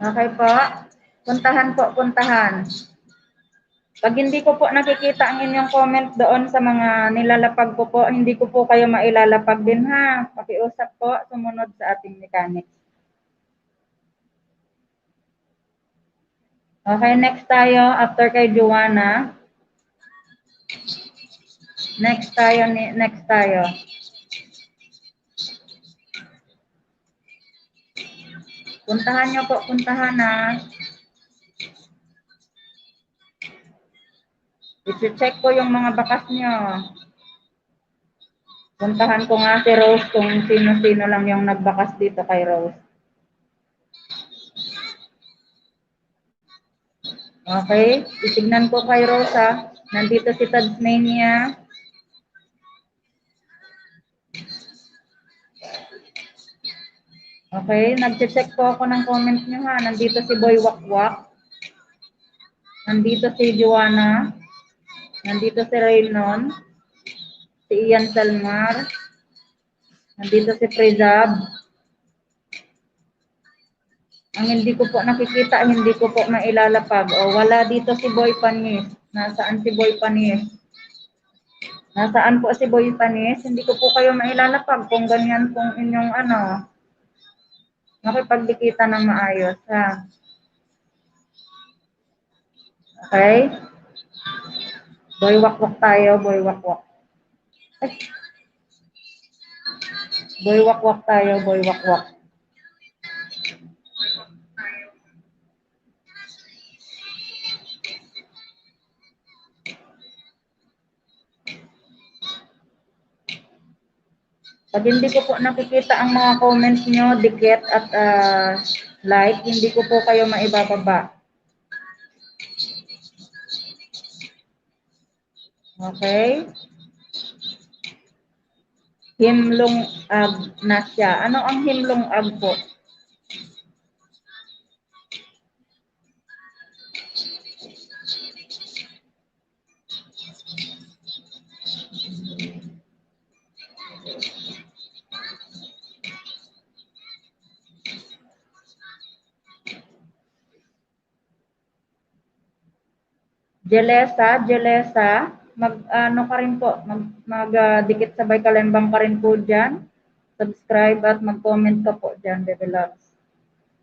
Okay po. Puntahan po, puntahan. Pag hindi ko po nakikita ang inyong comment doon sa mga nilalapag ko po, hindi ko po kayo mailalapag din, ha. Pakiusap po, sumunod sa ating mechanics. Okay, next tayo. After kay Joanna. Next tayo. Puntahan nyo po, puntahan na. I-check ko yung mga bakas nyo. Puntahan ko nga si Rose kung sino-sino lang yung nagbakas dito kay Rose. Okay, titignan ko kay Rose, ha. Nandito si Tasmania. Okay, nag-check po ako ng comment nyo, ha. Nandito si Boy Wakwak. Nandito si Joanna. Nandito si Raynon. Si Ian Salmar. Nandito si Prezab. Ang hindi ko po nakikita, hindi ko po mailalapag. O, wala dito si Boy Panis. Nasaan si Boy Panis? Nasaan po si Boy Panis? Hindi ko po kayo mailalapag kung ganyan kung inyong makipagdikita ng maayos, ha? Okay? Boy wakwak tayo, boy wakwak. Boy wakwak tayo, boy wakwak. Pag hindi ko po nakikita ang mga comments nyo, dikit at like, hindi ko po kayo maibababa. Okay? Himlung-ag na siya. Ano ang himlung-ag po? Jelesa, mag-ano ka rin po, mag-dikit sabay kalembang ka rin po dyan. Subscribe at mag-comment ka po dyan, develops.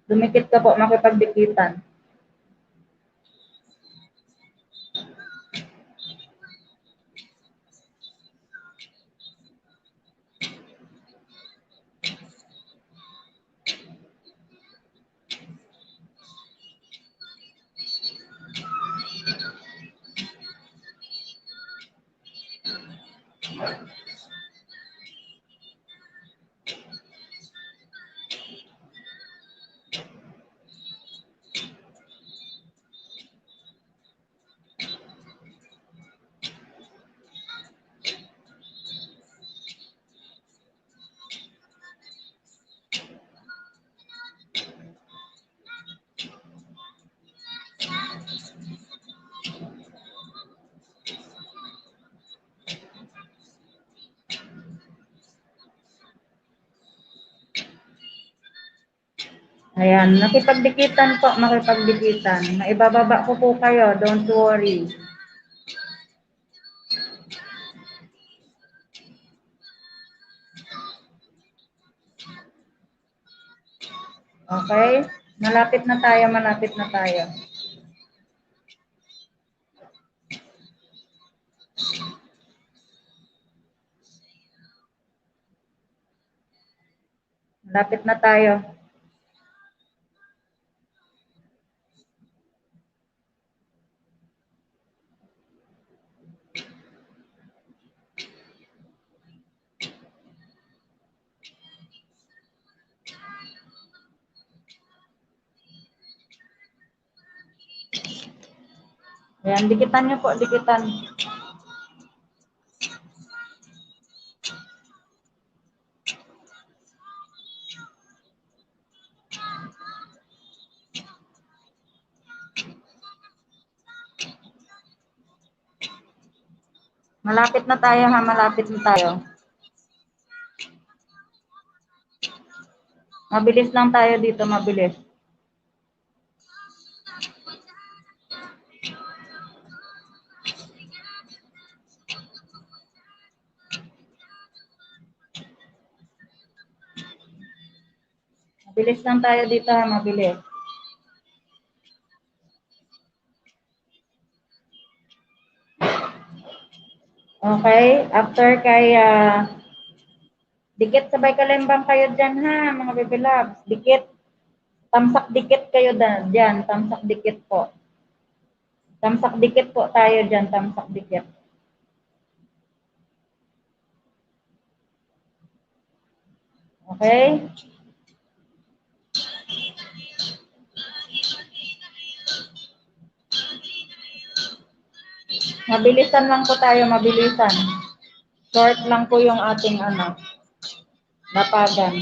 Dumikit ka po, makipagdikitan. Ayan, nakipagdikitan po, makipagdikitan. Maibababa ko po kayo, don't worry. Okay? Malapit na tayo, malapit na tayo. Malapit na tayo. Ayan, dikitan nyo po, dikitan. Malapit na tayo ha, malapit na tayo. Mabilis lang tayo dito, mabilis. Mabilis lang tayo dito ha, mabilis. Okay, after kay dikit sabay kalembang kayo dyan ha, mga baby loves. Dikit. Tamsak dikit kayo dyan, tamsak dikit po. Tamsak dikit po tayo dyan, tamsak dikit. Okay? Mabilisan lang po tayo, mabilisan. Short lang po yung ating lapagan.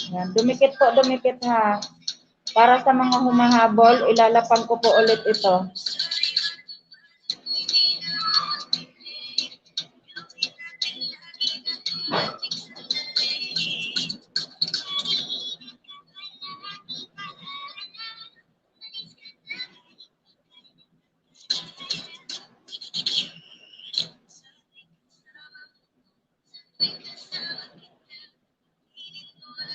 Yan, dumikit po, dumikit ha. Para sa mga humahabol, ilalapag ko po ulit ito.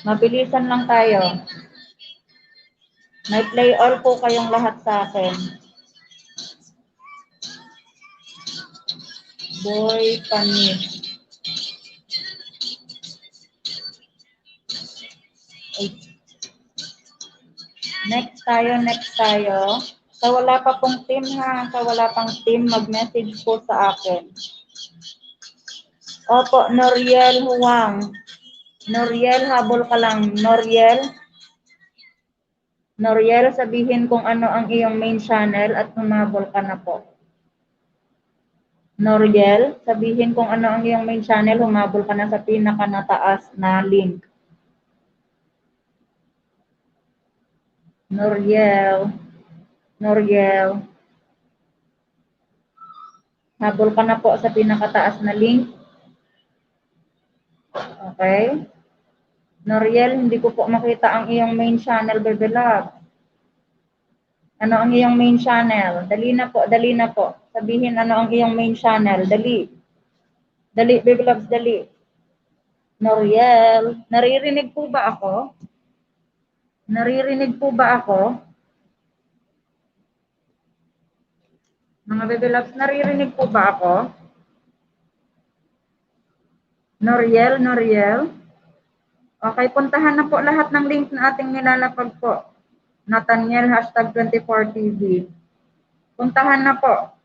Mabilisan lang tayo. May play all po kayong lahat sa akin. Boy Panis. Next tayo. Sa wala pa pong team ha, sa wala pang team, mag-message po sa akin. Opo, Noriel Huwang. Noriel, habol ka lang. Noriel, sabihin kung ano ang iyong main channel at humabol ka na po. Noriel, sabihin kung ano ang iyong main channel, humabol ka na sa pinakanataas na link. Noriel, habol ka na po sa pinakataas na link. Okay? Noriel, hindi ko po makita ang iyong main channel, Bebe Love. Ano ang iyong main channel? Dali na po. Sabihin ano ang iyong main channel. Dali. Dali, Bebe Loves, dali. Noriel, naririnig po ba ako? Mga Bebe Loves, naririnig po ba ako? Noriel. Okay, puntahan na po lahat ng link na ating nilalapag po. Nathaniel, #24TV. Puntahan na po.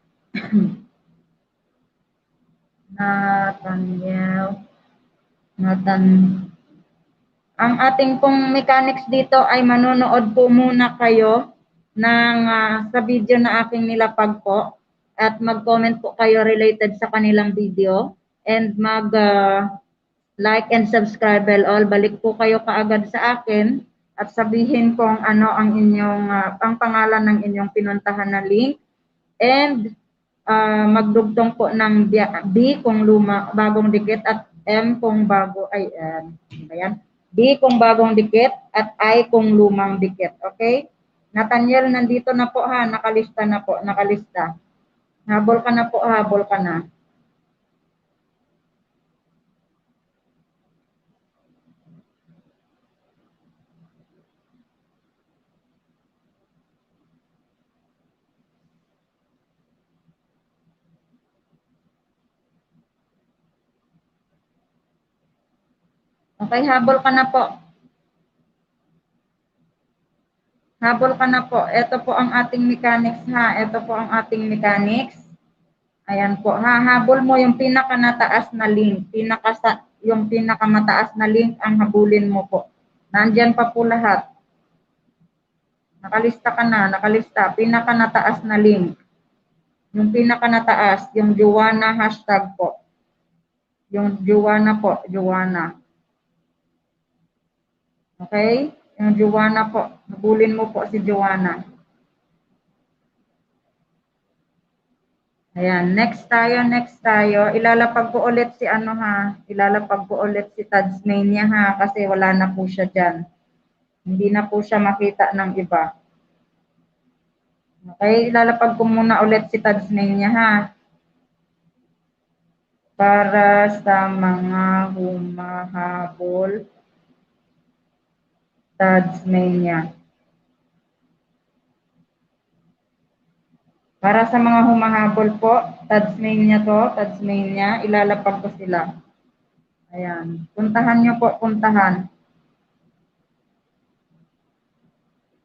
Ang ating pong mechanics dito ay manonood po muna kayo ng sa video na aking nilapag po at mag-comment po kayo related sa kanilang video and like and subscribe all. Balik po kayo kaagad sa akin at sabihin kung ano ang inyong ang pangalan ng inyong pinuntahan na link and magdugtong po ng B kung bagong dikit at M kung bago ay ayan. B kung bagong dikit at I kung lumang dikit. Okay? Nathaniel, nandito na po ha. Nakalista na po. Nakalista. Habol ka na po. Habol ka na. Okay, habol ka na po. Habol ka na po. Ito po ang ating mechanics ha. Ito po ang ating mechanics. Ayan po. Habol mo yung pinakanataas na link. Yung pinakamataas na link ang habulin mo po. Nandyan pa po lahat. Nakalista ka na. Nakalista. Pinakanataas na link. Yung pinakanataas. Yung Joanna hashtag po. Yung Joanna po. Joanna. Okay? Yung Joanna po. Habulin mo po si Joanna. Ayan, next tayo. Ilalapag ko ulit si ano ha. Ilalapag ko ulit si Tadsmania ha kasi wala na po siya diyan. Hindi na po siya makita ng iba. Okay, ilalapag ko muna ulit si Tadsmania ha. Para sa mga humahabol Tadsmania. Para sa mga humahabol po, Tadsmania, ilalapag ko sila. Ayan. Puntahan nyo po, puntahan.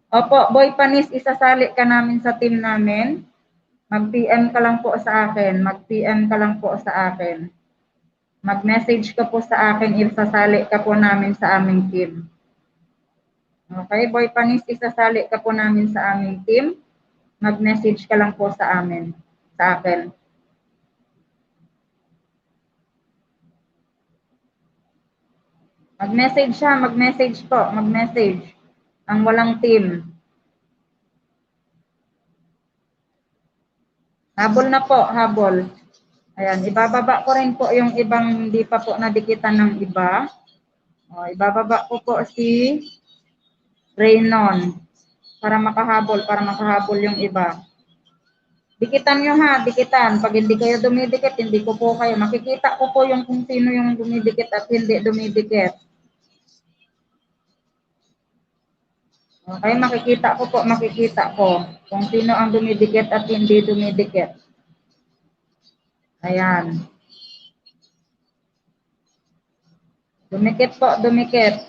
Opo, Boy Panis, isasali ka namin sa team namin. Mag-PM ka lang po sa akin. Mag-message ka po sa akin, isasali ka po namin sa aming team. Okay, Boy Panis, isasali ka po namin sa aming team. Mag-message ka lang po sa akin. Mag-message po. Ang walang team. Habol na po, habol. Ayan, ibababa ko rin po yung ibang hindi pa po nadikitan ng iba. O, ibababa ko po si Raynon para makahabol yung iba. Dikitan nyo ha, dikitan. Pag hindi kayo dumidikit, hindi ko po kayo. Makikita ko po yung kung sino yung dumidikit at hindi dumidikit. Okay, makikita ko kung sino ang dumidikit at hindi dumidikit. Ayan. Dumikit po, dumikit.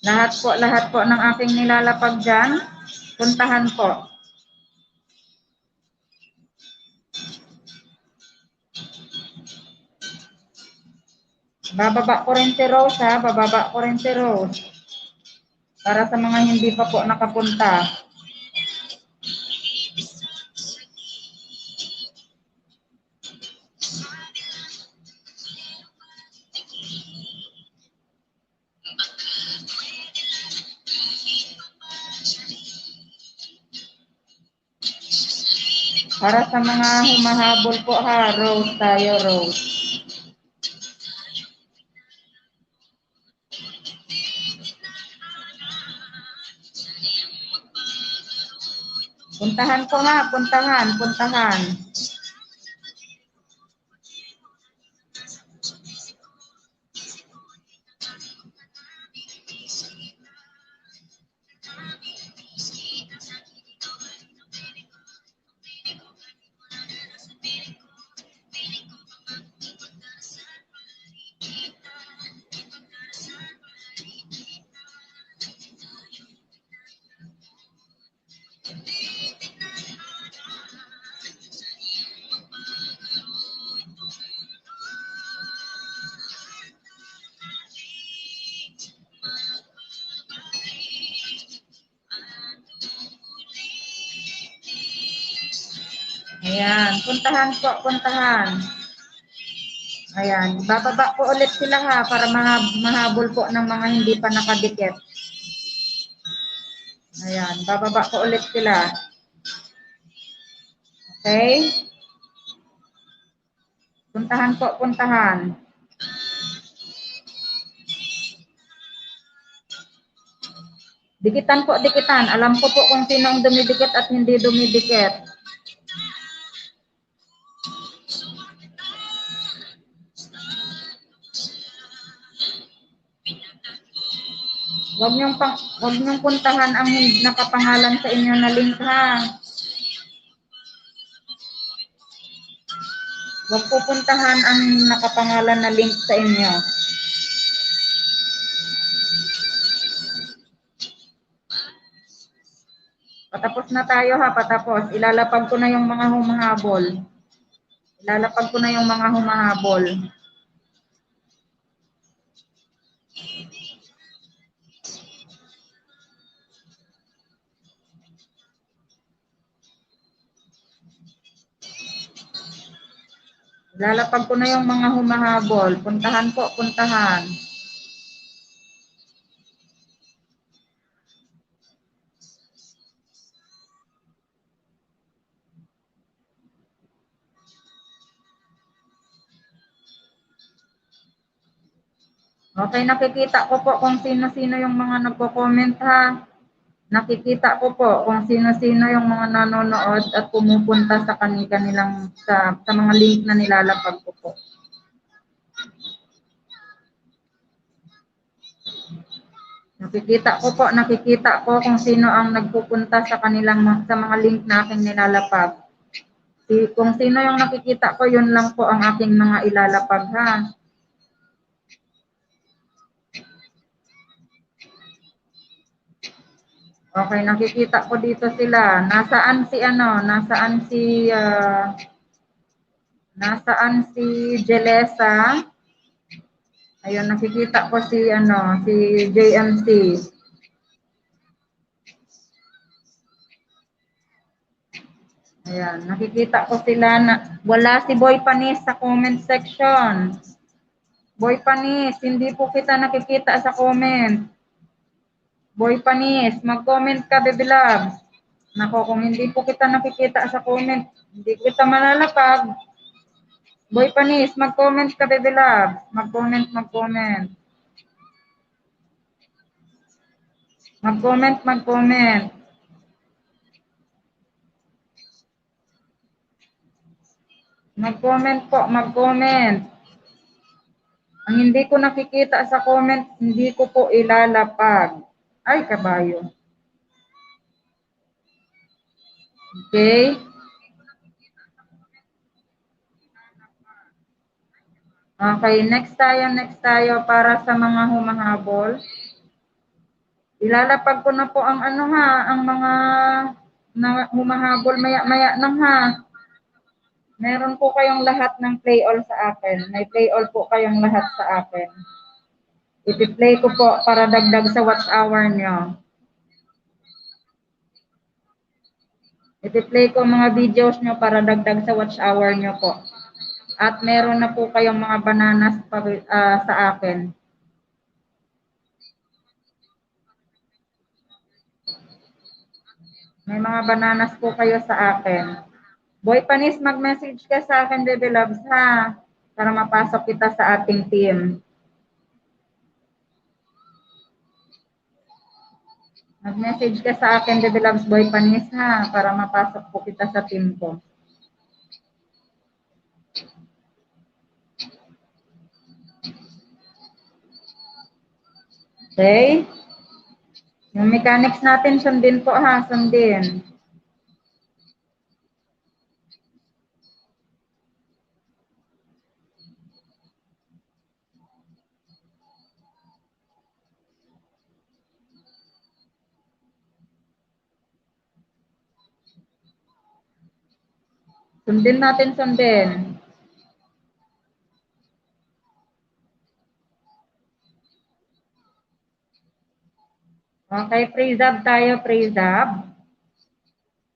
Lahat po ng aking nilalapag dyan, puntahan po. Bababa ko rin si Rose ha, bababa ko rin si Rose. Para sa mga hindi pa po nakapunta. Para sa mga humahabol po ha, Rose tayo, Rose. Puntahan ko ha, puntahan. Ayan, puntahan. Ayan, bababa po ulit sila ha para mahabol po ng mga hindi pa nakadikit. Ayan, bababa po ulit sila. Okay? Puntahan. Dikitan. Alam ko po kung sino ang dumidikit at hindi dumidikit. Huwag niyong puntahan ang nakapangalan sa inyo na link ha. Huwag pupuntahan ang nakapangalan na link sa inyo. Patapos na tayo ha, patapos. Ilalapag ko na yung mga humahabol. Ilalapag ko na yung mga humahabol. Puntahan. Okay, nakikita ko po kung sino-sino yung mga nagko-comment ha. Nakikita ko po kung sino-sino yung mga nanonood at pumupunta sa kanilang sa mga link na nilalapag ko po. Nakikita ko kung sino ang nagpupunta sa mga link na aking nilalapag. Kung sino yung nakikita ko, yun lang po ang aking mga ilalapag ha. Okay, nakikita ko dito sila. Nasaan si Jelesa? Ayun, nakikita ko si JMC. Ayan, nakikita ko sila wala si Boy Panis sa comment section. Boy Panis, hindi po kita nakikita sa comment. Boy Panis, mag-comment ka, baby love. Nako, kung hindi po kita nakikita sa comment, hindi kita malalapag. Boy Panis, mag-comment ka, baby love. Mag-comment. Mag-comment. Mag-comment po, mag-comment. Ang hindi ko nakikita sa comment, hindi ko po ilalapag. Ay, kabayo. Okay? Okay, next tayo para sa mga humahabol. Ilalapag ko na po ang ano ha, ang mga humahabol maya-maya nang ha. Meron po kayong lahat ng play all sa akin. May play all po kayong lahat sa akin. I-play ko po para dagdag sa watch hour nyo. I-play ko mga videos nyo para dagdag sa watch hour nyo po. At meron na po kayong mga bananas sa akin. May mga bananas po kayo sa akin. Boy Panis, mag-message ka sa akin, baby loves, ha? Para mapasok kita sa ating team. Mag-message ka sa akin, baby loves, Boy Panis, ha? Para mapasok po kita sa team ko. Okay? Yung mechanics natin, sundin po ha, sundin. Sundin natin, sundin. Okay, praise up tayo, praise up.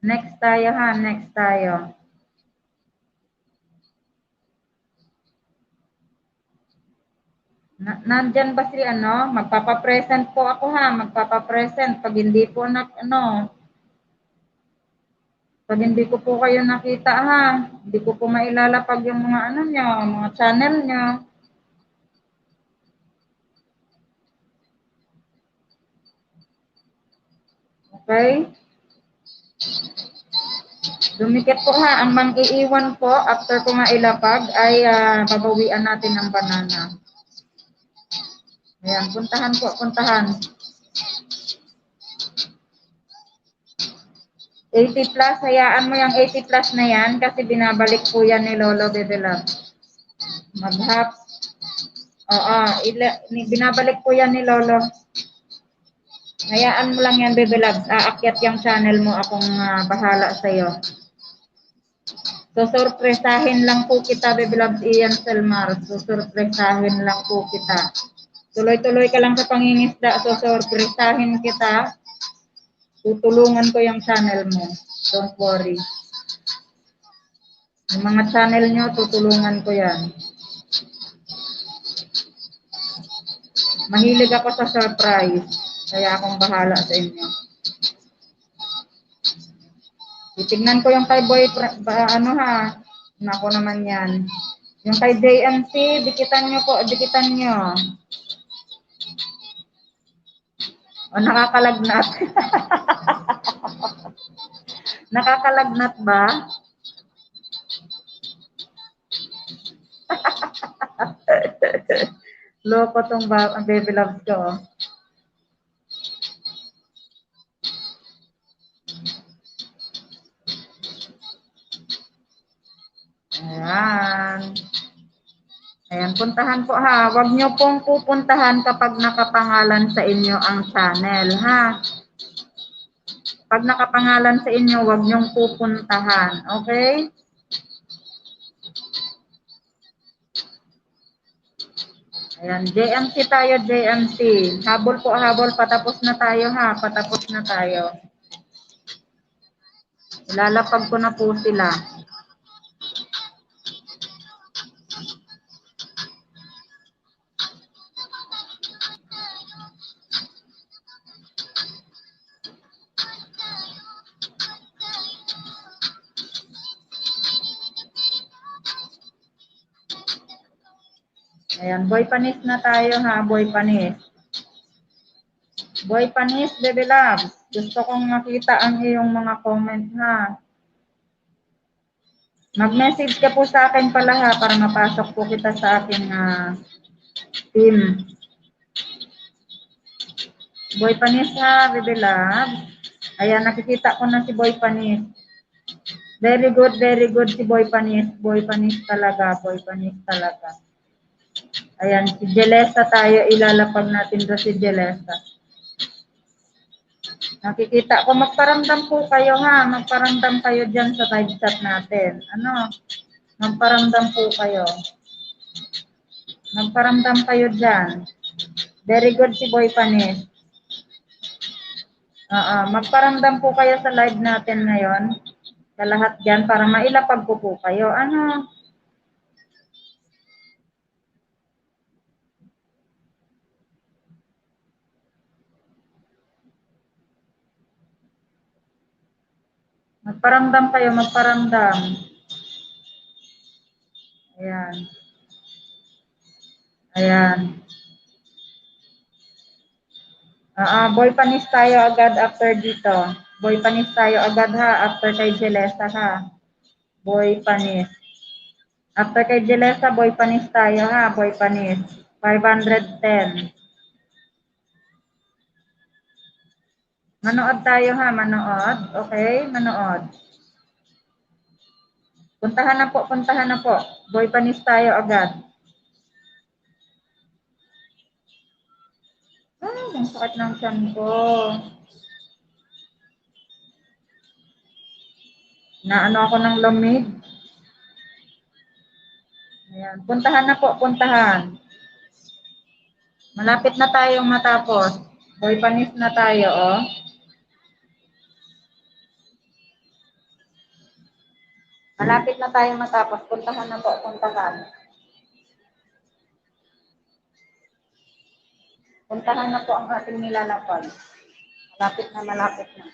Next tayo ha, next tayo. Nandyan ba si ano? Magpapapresent po ako ha, magpapapresent. Pag hindi po pag hindi ko po kayo nakita ha, hindi ko po mailalapag yung mga ano nyo, mga channel nyo. Okay? Dumikit po ha, ang mang-iiwan po after ko mailapag ay babawian natin ng banana. Ayan, puntahan po, puntahan. 80 plus, hayaan mo yung 80 plus na yan kasi binabalik po yan ni Lolo Bebe Love. Mag-hap. Oo, binabalik po yan ni Lolo. Hayaan mo lang yan, Bebe Love. Aakyat yung channel mo, akong bahala sa'yo. So, surpresahin lang po kita, Bebe Love, Ian Selmar. So, surpresahin lang po kita. Tuloy-tuloy ka lang sa pangingisda. So, surpresahin kita. Tutulungan ko yung channel mo. Don't worry. Yung mga channel nyo, tutulungan ko yan. Mahilig ako sa surprise. Kaya akong bahala sa inyo. Titignan ko yung kay Boy, ano ha. Nako naman yan. Yung kay JMC, dikitan nyo po, dikitan nyo. O, nakakalagnat. Nakakalagnat ba? Loko tong baby loves ko. Ayan. Ayan, puntahan po ha. Huwag nyo pong pupuntahan kapag nakapangalan sa inyo ang channel ha. Pag nakapangalan sa inyo, huwag nyong pupuntahan. Okay? Ayan, JMC tayo, JMC. Habol po, habol. Patapos na tayo ha. Patapos na tayo. Ilalapag ko na po sila. Ayan, Boy Panis na tayo ha, Boy Panis. Boy Panis, baby loves. Gusto kong makita ang iyong mga comment ha. Mag-message ka po sa akin pala ha, para mapasok po kita sa aking team. Boy Panis ha, baby loves. Ayan, nakikita ko na si Boy Panis. Very good si Boy Panis. Boy Panis talaga, Boy Panis talaga. Ayan, si Jelesa tayo, ilalapag natin doon si Jelesa. Nakikita ko, magparamdam po kayo ha. Magparamdam kayo dyan sa live chat natin. Ano? Magparamdam po kayo. Magparamdam kayo dyan. Very good si Boy Panis. Magparamdam po kayo sa live natin ngayon. Sa lahat dyan para mailapag ko po kayo. Ano? Magparamdam kayo, magparamdam. Ayan. Ayan. Boy Panis tayo agad after dito. Boy Panis tayo agad ha, after kay Jelesa ha. Boy Panis. After kay Jelesa, Boy Panis tayo ha, Boy Panis. 510. Manood tayo ha, manood. Okay, manood. Puntahan na po, puntahan na po. Boy Panis tayo agad. Ang sakit ng tiyan ko. Naano ako ng lamig. Ayan, puntahan na po, puntahan. Malapit na tayong matapos. Boy Panis na tayo, oh. Malapit na tayong matapos. Puntahan na po, puntahan. Puntahan na po ang ating nilalapag. Malapit na, malapit na.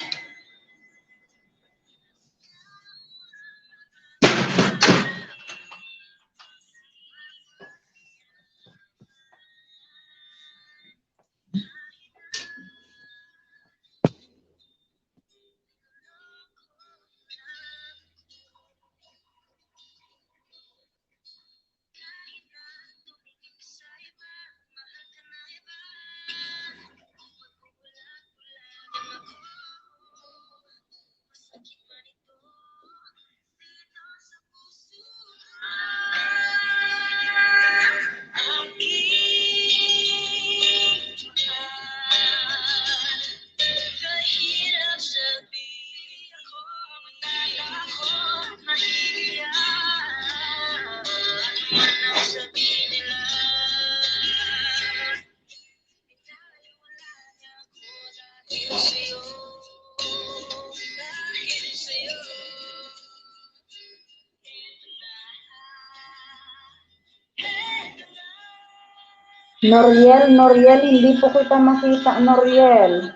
Noriel, hindi po kita makita, Noriel.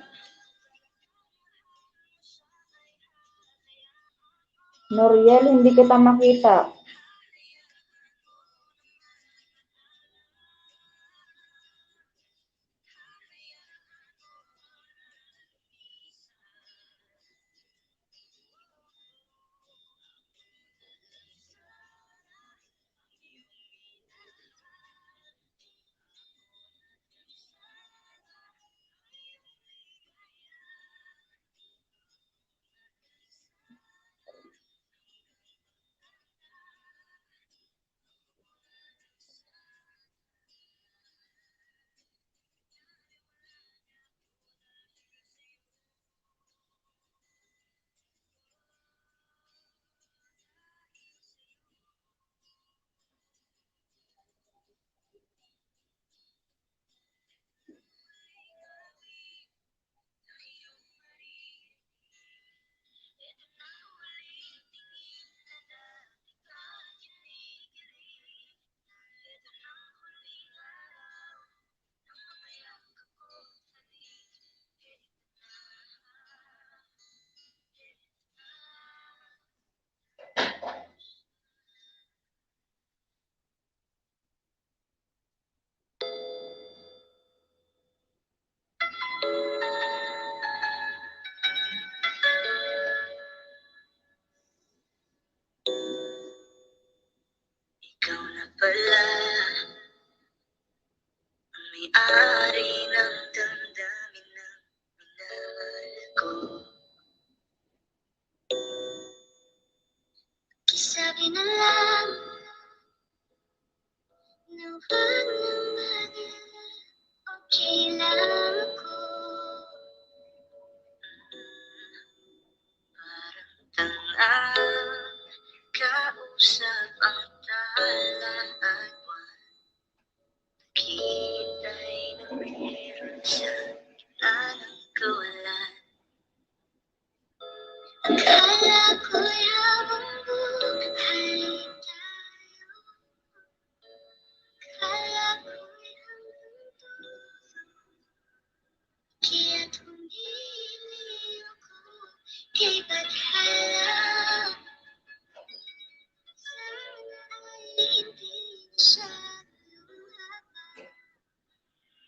Noriel, hindi kita makita. Akala ko yabang buhay tayo. Akala ko yabang tuso. Kaya't humili ako kay Badhala. Sana ay hindi na siya lumaban.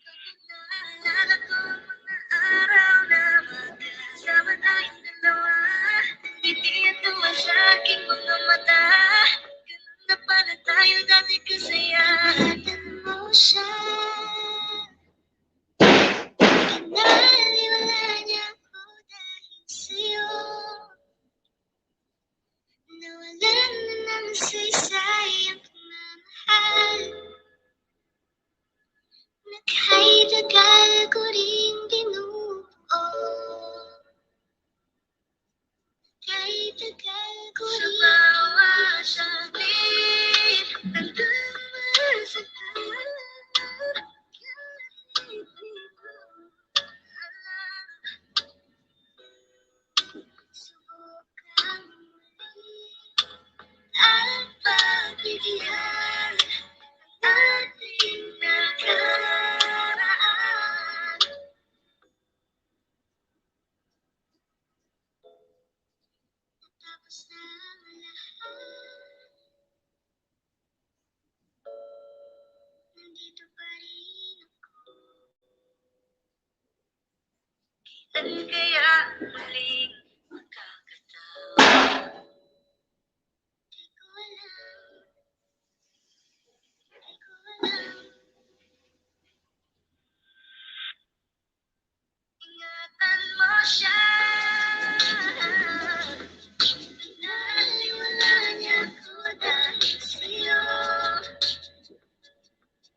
Kapag naalala ko ang mga araw na magkasama tayong dalawa, ngiti at tuwa sa aking mga mata. Ganun na pala tayo dati kasaya. Ingatan mo siya. Pinaliwala niya ako dahil sa'yo. Nawalan na ng saysay ang pagmamahal. Na kahit tagal ko rin binubuo. Kahit tagal ko rin sa bawat saglit, nandun masakal. Kahit di ko alam, subukang muli at pagbigyan ang ating nakaraan. Natapos na ang lahat, nandito pa rin ako. Kailan kaya muling magkakataon? Di ko alam, di ko alam. Ingatan mo siya. Pinaliwala niya ako dahil sa'yo.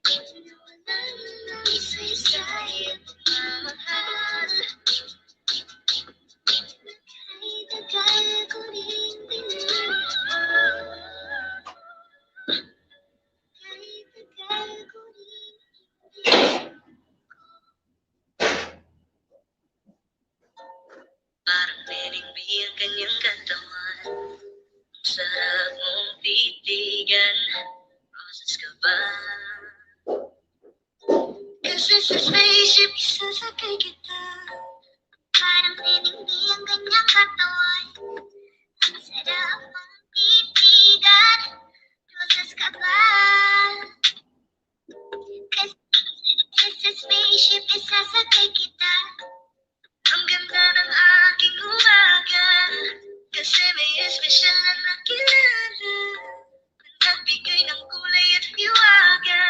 Nawalan na ng saysay at pagmamahal. Na kahit tagal ko rin binubuo. Kahit tagal ko rin parang pinigbi ang kanyang katawan. Ang sarap mong titigan. Roses ka ba? Kasi sa spaceship isasakay kita. Parang pinigbi ang kanyang katawan. Ang sarap mong titigan. Roses ka ba? Kasi sa spaceship isasakay kita. Ang ganda ng aking umaga. Kasi may espesyal na nakilala na nagbigay ng kulay at hiwaga.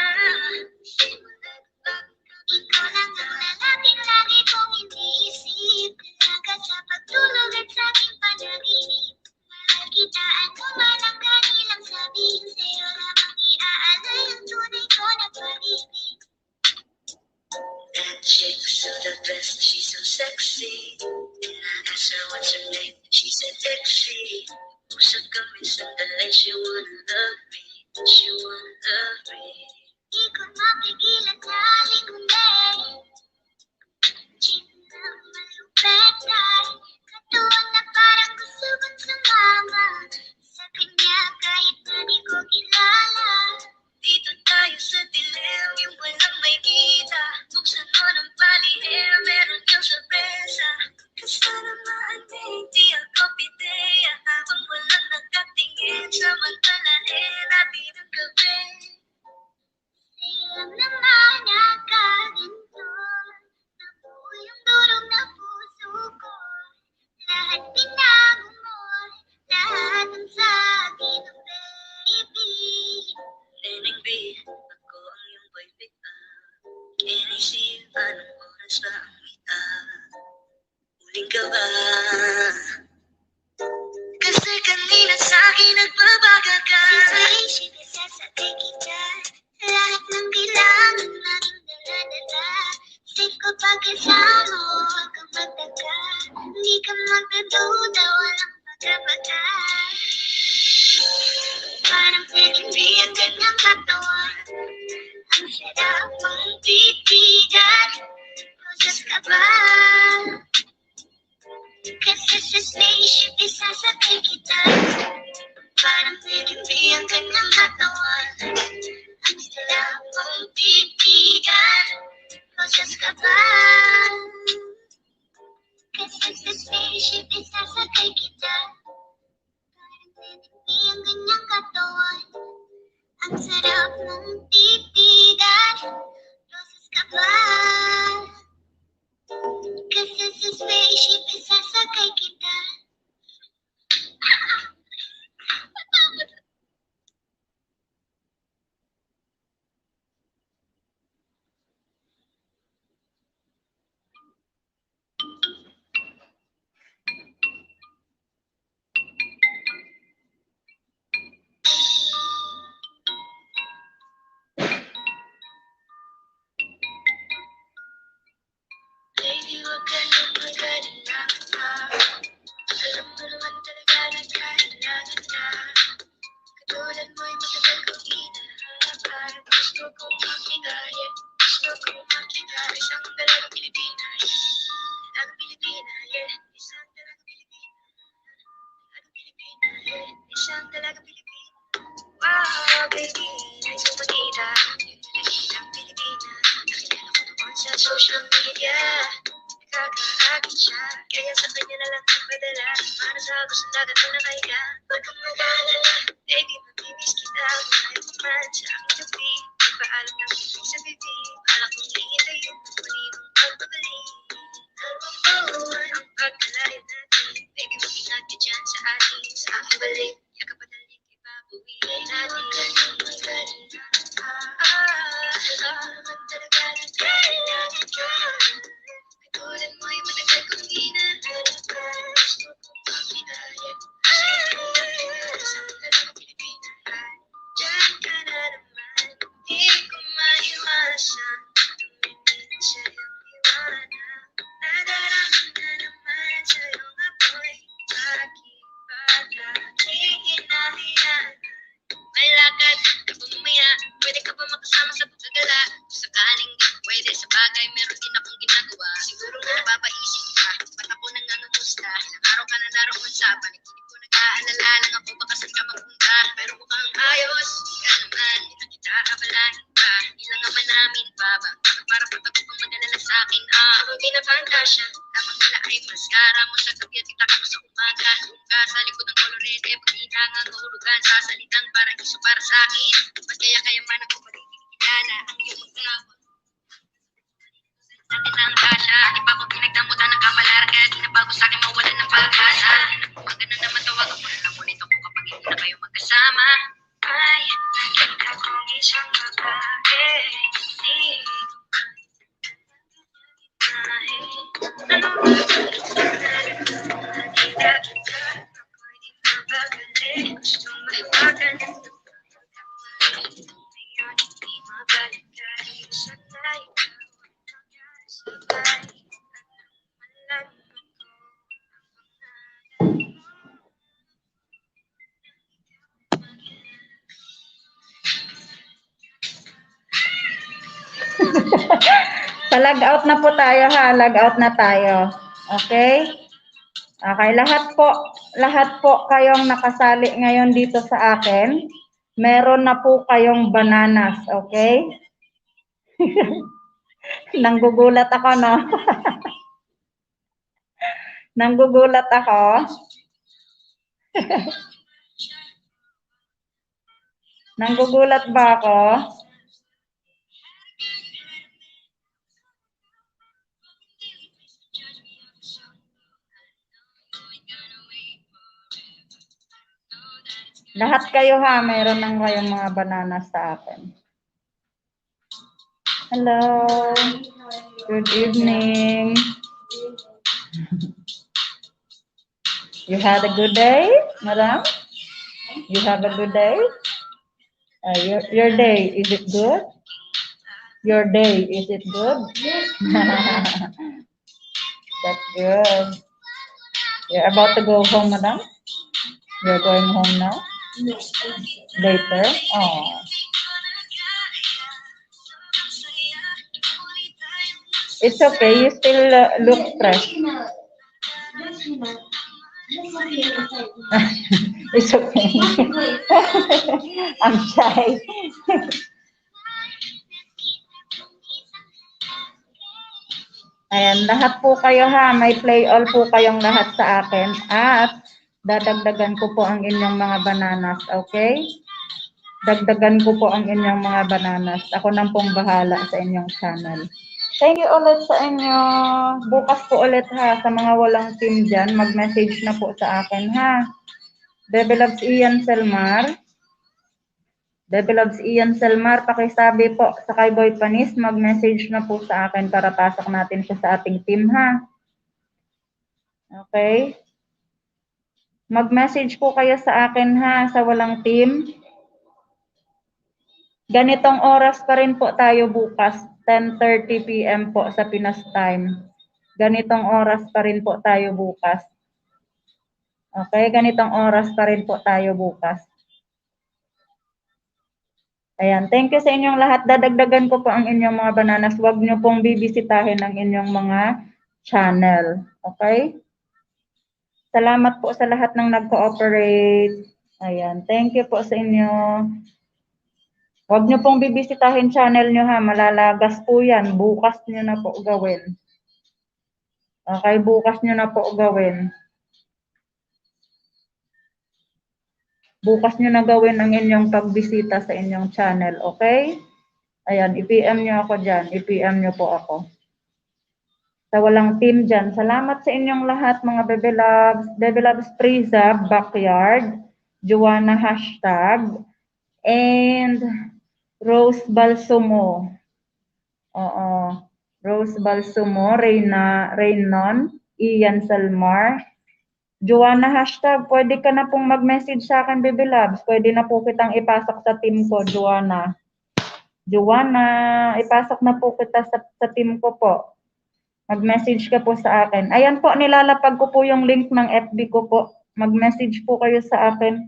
Simula't ikaw lang ang lalaking lagi kong iniisip. Dalaga sa pagtulog at sa aking panaginip. Mahal kita ano man ang kanilang sabihin. Sa'yo lamang iaalay ang tunay ko na pag-ibig. That chick's so the best, she's so sexy. And I asked her what's her name, she said Dixie. Usap kami sandali, she wanna love me, she wanna love me. Di ko mapigilan na lingunin. Chick na malupet ay katuwang na parang gusto kong sumama sa kanya kahit na di ko kilala. Dito tayo sa dilim, yung walang may kita. Buksan mo ng palihim, meron yung sorpresa. Kasalamaan di ako pideya. Habang walang nagkatingin, samantalahin natin ang gabi. Sa'yo lang naman nakaganto. Nabuo yung durog na puso ko. Lahat binago mo, lahat ang sabi ng baby. Neneng B, ako ang iyong boy pick up. Inisipan ng oras ba ang meet up? Huling ka ba? Kasi kanina sa'kin nagbabaga ka. Situation is sasakay kita. Lahat ng kailangan natin dala-dala. Safe ko pag kasama, huwag kang magtaka. Hindi ka magdududa, walang pagkabata. Parang pinigbi ang kanyang katawan. Ang sarap mong titigan. Roses ka ba? Kasi sa spaceship is Kapag sa spaceship, isasakay kita. Hindi ang ganyang katawan. Ang sarap mong titigan. Roses ka ba? Kasi sa spaceship, isasakay kita. Baby, huwag ka nang mag-alala. Alam mo naman talaga na kailangan na. Katulad mo'y matagal kong hinahanap. Gusto kong makingaya, gusto kong makingaya. Isang dalagang Pilipina, dalagang Pilipina, yeah. Isang dalagang Pilipina, dalagang Pilipina, yeah. Isang dalagang Pilipina. Wow, baby, nais mo makita yung dalagang Pilipina. Nakilala ko noon sa social media. Nakakaakit siya, kaya sa kanya na lang nagpadala. Para sa gusto na ganda na kaya. Huwag kang mag-alala, baby, mamimiss kita. Kahit naman sa aking gabi, pagpaalam ng ibig sa bibig. Alak kong hihintay yung muli mong pagbabalik. Naluluhan ang pagkalayo natin. Baby, mag-ingat ka dyan sa atin. Sa aking balik, yakap at dalik, ipapawiin natin. Huwag ka nang mag-alala. Naman talaga na kailangan ka. Katulad mo'y matagal kong hinahanap. Gusto kong makilaya. Isang dalagang Pilipina. Diyan ka na naman. Di ko maiwasan. Tumingin sa'yo iwanan. Nadarama na naman sa'yong apoy. Pakibata. Tingin na hiyan. May lakad ka ba mamaya? Pwede ka ba makasama sa paggagala? Sakaling di pwede sa bagay, meron din akong ginagawa. Siguro nga napapaisip ka, ba't ako nangangamusta? Ilang araw ka na naroon sa panaginip ko, nag-aalala lang ako baka saan ka magpunta. Pero mukhang ayos, ikaw naman, di na kita abalahin pa. Di lang naman namin pa ba? Bakit para patago kang mag-alala sa akin? Habang pinapantasya, lamang nila ay mascara mo sa gabi at kita ka mo sa umaga. Doon ka sa likod ng kolorete, pag hinangang mahulugan, sasalitang paraiso para sa akin. Ba't kaya kayaman ako paligid-kilala ang iyong magkawa? Natin ang kasya, di pa ako pinagdamutan ng kamalara, kaya di na bago sa akin mawalan ng pag-asa. Huwag ka na naman tawagan mo na lang ulit ako kapag hindi na kayo magkasama. Ay, nakita kong isang babae. Ano ba? Nakita kita, ako'y di mababalik. Gustong mahiwagan ng ngayon, hindi mabalik dahil sanay ka. Sabay, malaman ko ang pangalan mo. Lag out na po tayo ha, lag out na tayo. Okay? Okay, lahat po kayong nakasali ngayon dito sa akin. Meron na po kayong bananas, okay? Nanggugulat ako, no? Nanggugulat ako. Nanggugulat ba ako? Lahat kayo ha, mayroon ng kayong mga bananas sa akin. Hello. Good evening. You had a good day, madam? You have a good day? Your day, is it good? Your day, is it good? That's good. You're about to go home, madam? You're going home now? Later? Oh. It's okay. You still look fresh. It's okay. I'm shy. Ayan, lahat po kayo ha, may play all po kayong lahat sa akin at dadagdagan ko po ang inyong mga bananas, okay? Dagdagan ko po ang inyong mga bananas. Ako nang pong bahala sa inyong channel. Thank you ulit sa inyo. Bukas po ulit ha, sa mga walang team dyan, mag-message na po sa akin ha. Bebe Loves Ian Selmar. Bebe Loves Ian Selmar, pakisabi po sa kay Boy Panis, mag-message na po sa akin para pasok natin siya sa ating team ha. Okay? Mag-message po kayo sa akin ha, sa walang team. Ganitong oras pa rin po tayo bukas, 10:30 PM po sa Pinas time. Ganitong oras pa rin po tayo bukas. Okay, ganitong oras pa rin po tayo bukas. Ayan, thank you sa inyong lahat. Dadagdagan ko po ang inyong mga bananas. Huwag nyo pong bibisitahin ang inyong mga channel. Okay? Salamat po sa lahat ng nag-cooperate. Ayan, thank you po sa inyo. Huwag nyo pong bibisitahin channel nyo ha. Malalagas po yan. Bukas nyo na po gawin. Okay, bukas nyo na po gawin. Bukas nyo na gawin ang inyong pagbisita sa inyong channel, okay? Ayan, i-PM nyo ako dyan. I-PM nyo po ako. Sa walang team dyan, salamat sa inyong lahat mga Bebe Loves. Bebe Loves Priza, Backyard, Joanna Hashtag, and Rose Balsumo. Oo. Rose Balsumo, Reynon, Ian Salmar, Joanna Hashtag, pwede ka na pong mag-message sa akin, Bebe Loves. Pwede na po kitang ipasok sa team ko, Joanna. Joanna, ipasok na po kita sa team ko po. Mag-message ka po sa akin. Ayan po, nilalapag ko po yung link ng FB ko po. Mag-message po kayo sa akin.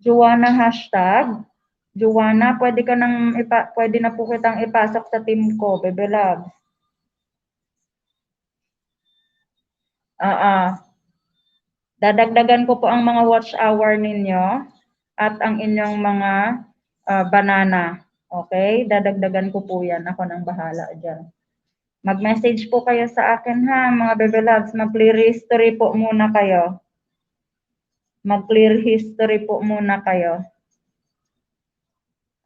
Joanna Hashtag. Joanna, pwede na po kitang ipasok sa team ko, Bebe Loves. Dadagdagan ko po ang mga watch hour ninyo at ang inyong mga banana. Okay? Dadagdagan ko po yan. Ako nang bahala dyan. Mag-message po kayo sa akin ha, mga Bebe Loves. Mag-clear history po muna kayo. Mag-clear history po muna kayo.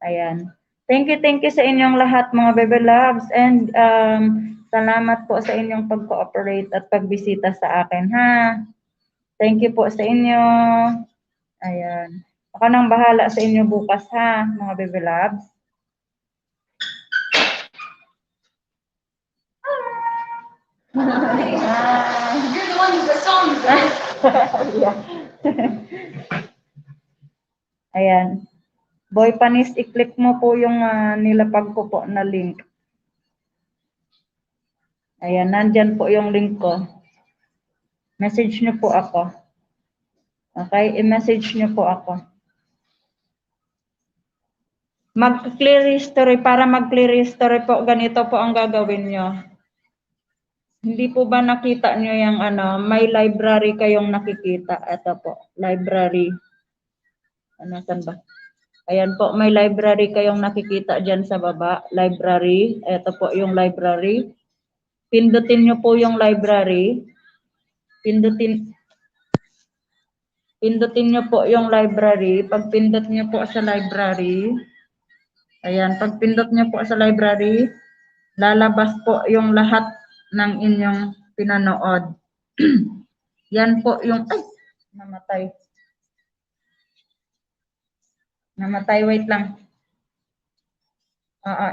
Ayan. Thank you sa inyong lahat mga Bebe Loves. And salamat po sa inyong pag-cooperate at pagbisita sa akin ha. Thank you po sa inyo. Ayan. Ako nang bahala sa inyo bukas ha, mga Bebe Loves. You're the one who's the song. Ayan. Boy Panis, i-click mo po yung nilapag ko po na link. Ayan, nandyan po yung link ko. Message nyo po ako. Okay, i-message nyo po ako. Mag-clear history, para mag-clear history po, ganito po ang gagawin nyo. Hindi po ba nakita nyo yung may library kayong nakikita? Ito po, library. Saan ba? Ayan po, may library kayong nakikita dyan sa baba. Library. Ito po yung library. Pindutin nyo po yung library. Pindutin nyo po yung library. Pag pindot nyo po sa library, ayan, pag pindot nyo po sa library, lalabas po yung lahat ng inyong pinanood. Yan po yung, ay, namatay. Wait lang.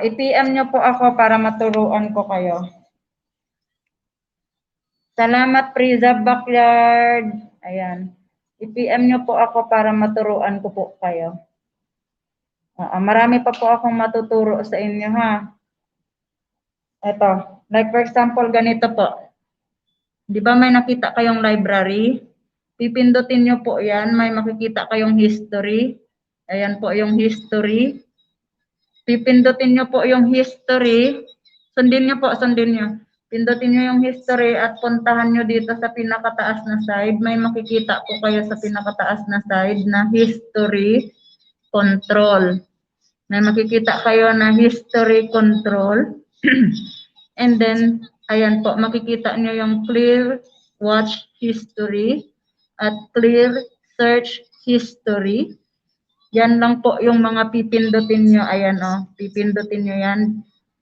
I-PM nyo po ako para maturuan ko kayo. Salamat, Priza Backyard. Ayan. I-PM nyo po ako para maturuan ko po kayo. Marami pa po akong matuturo sa inyo, ha? Ito. Like for example, ganito po. Di ba may nakita kayong library? Pipindutin nyo po yan. May makikita kayong history. Ayan po yung history. Pipindutin nyo po yung history. Sundin nyo po, sundin nyo. Pindutin nyo yung history at puntahan nyo dito sa pinakataas na side. May makikita po kayo sa pinakataas na side na history control. May makikita kayo na history control. And then, Ayan po, makikita nyo yung clear watch history at clear search history. Yan lang po yung mga pipindutin nyo. Ayan o, pipindutin nyo yan.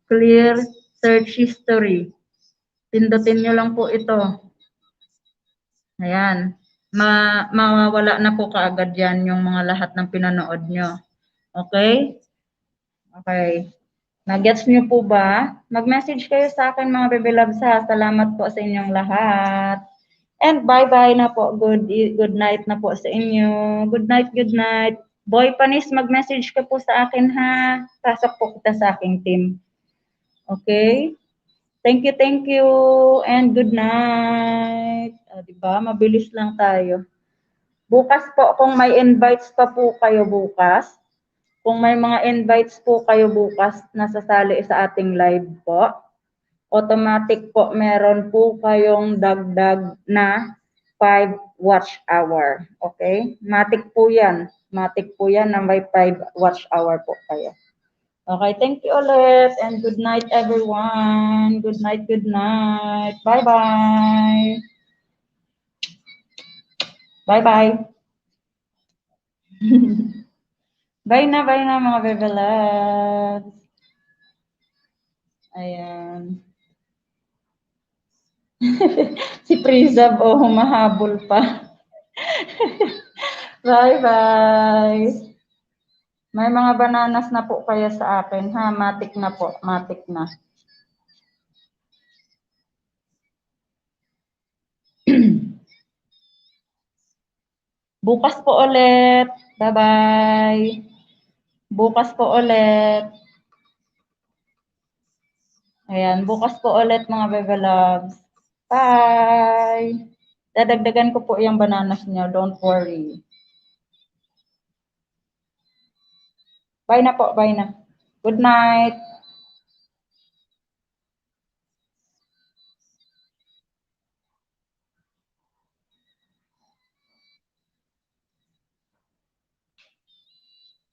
Clear search history. Pindutin nyo lang po ito. Ayan. Mawawala na po kaagad yan yung mga lahat ng pinanood nyo. Okay? Okay. Nagets nyo po ba? Mag-message kayo sa akin mga baby loves ha. Salamat po sa inyong lahat. And bye-bye na po. Good night na po sa inyo. Good night, good night. Boy Panis, mag-message ka po sa akin ha. Pasok po kita sa aking team. Okay? Thank you, and good night. Diba? Mabilis lang tayo. Bukas po, kung may invites pa po kayo bukas, kung may mga invites po kayo bukas na sasali sa ating live po, automatic po meron po kayong dagdag na 5 watch hour. Okay? Matik po yan. Matik po yan na may 5 watch hour po kayo. Okay, thank you ulit and good night everyone. Good night, good night. Bye-bye. Bye-bye. Bye na mga bebe loves. Ayan. Si Prizab, humahabol pa. Bye-bye. May mga bananas na po kayo sa akin, ha? Matik na po, matik na. Bukas po ulit. Bye-bye. Bukas po ulit. Ayan, bukas po ulit mga bebe loves. Bye! Dadagdagan ko po yung bananas nyo, don't worry. Bye na po, bye na. Good night.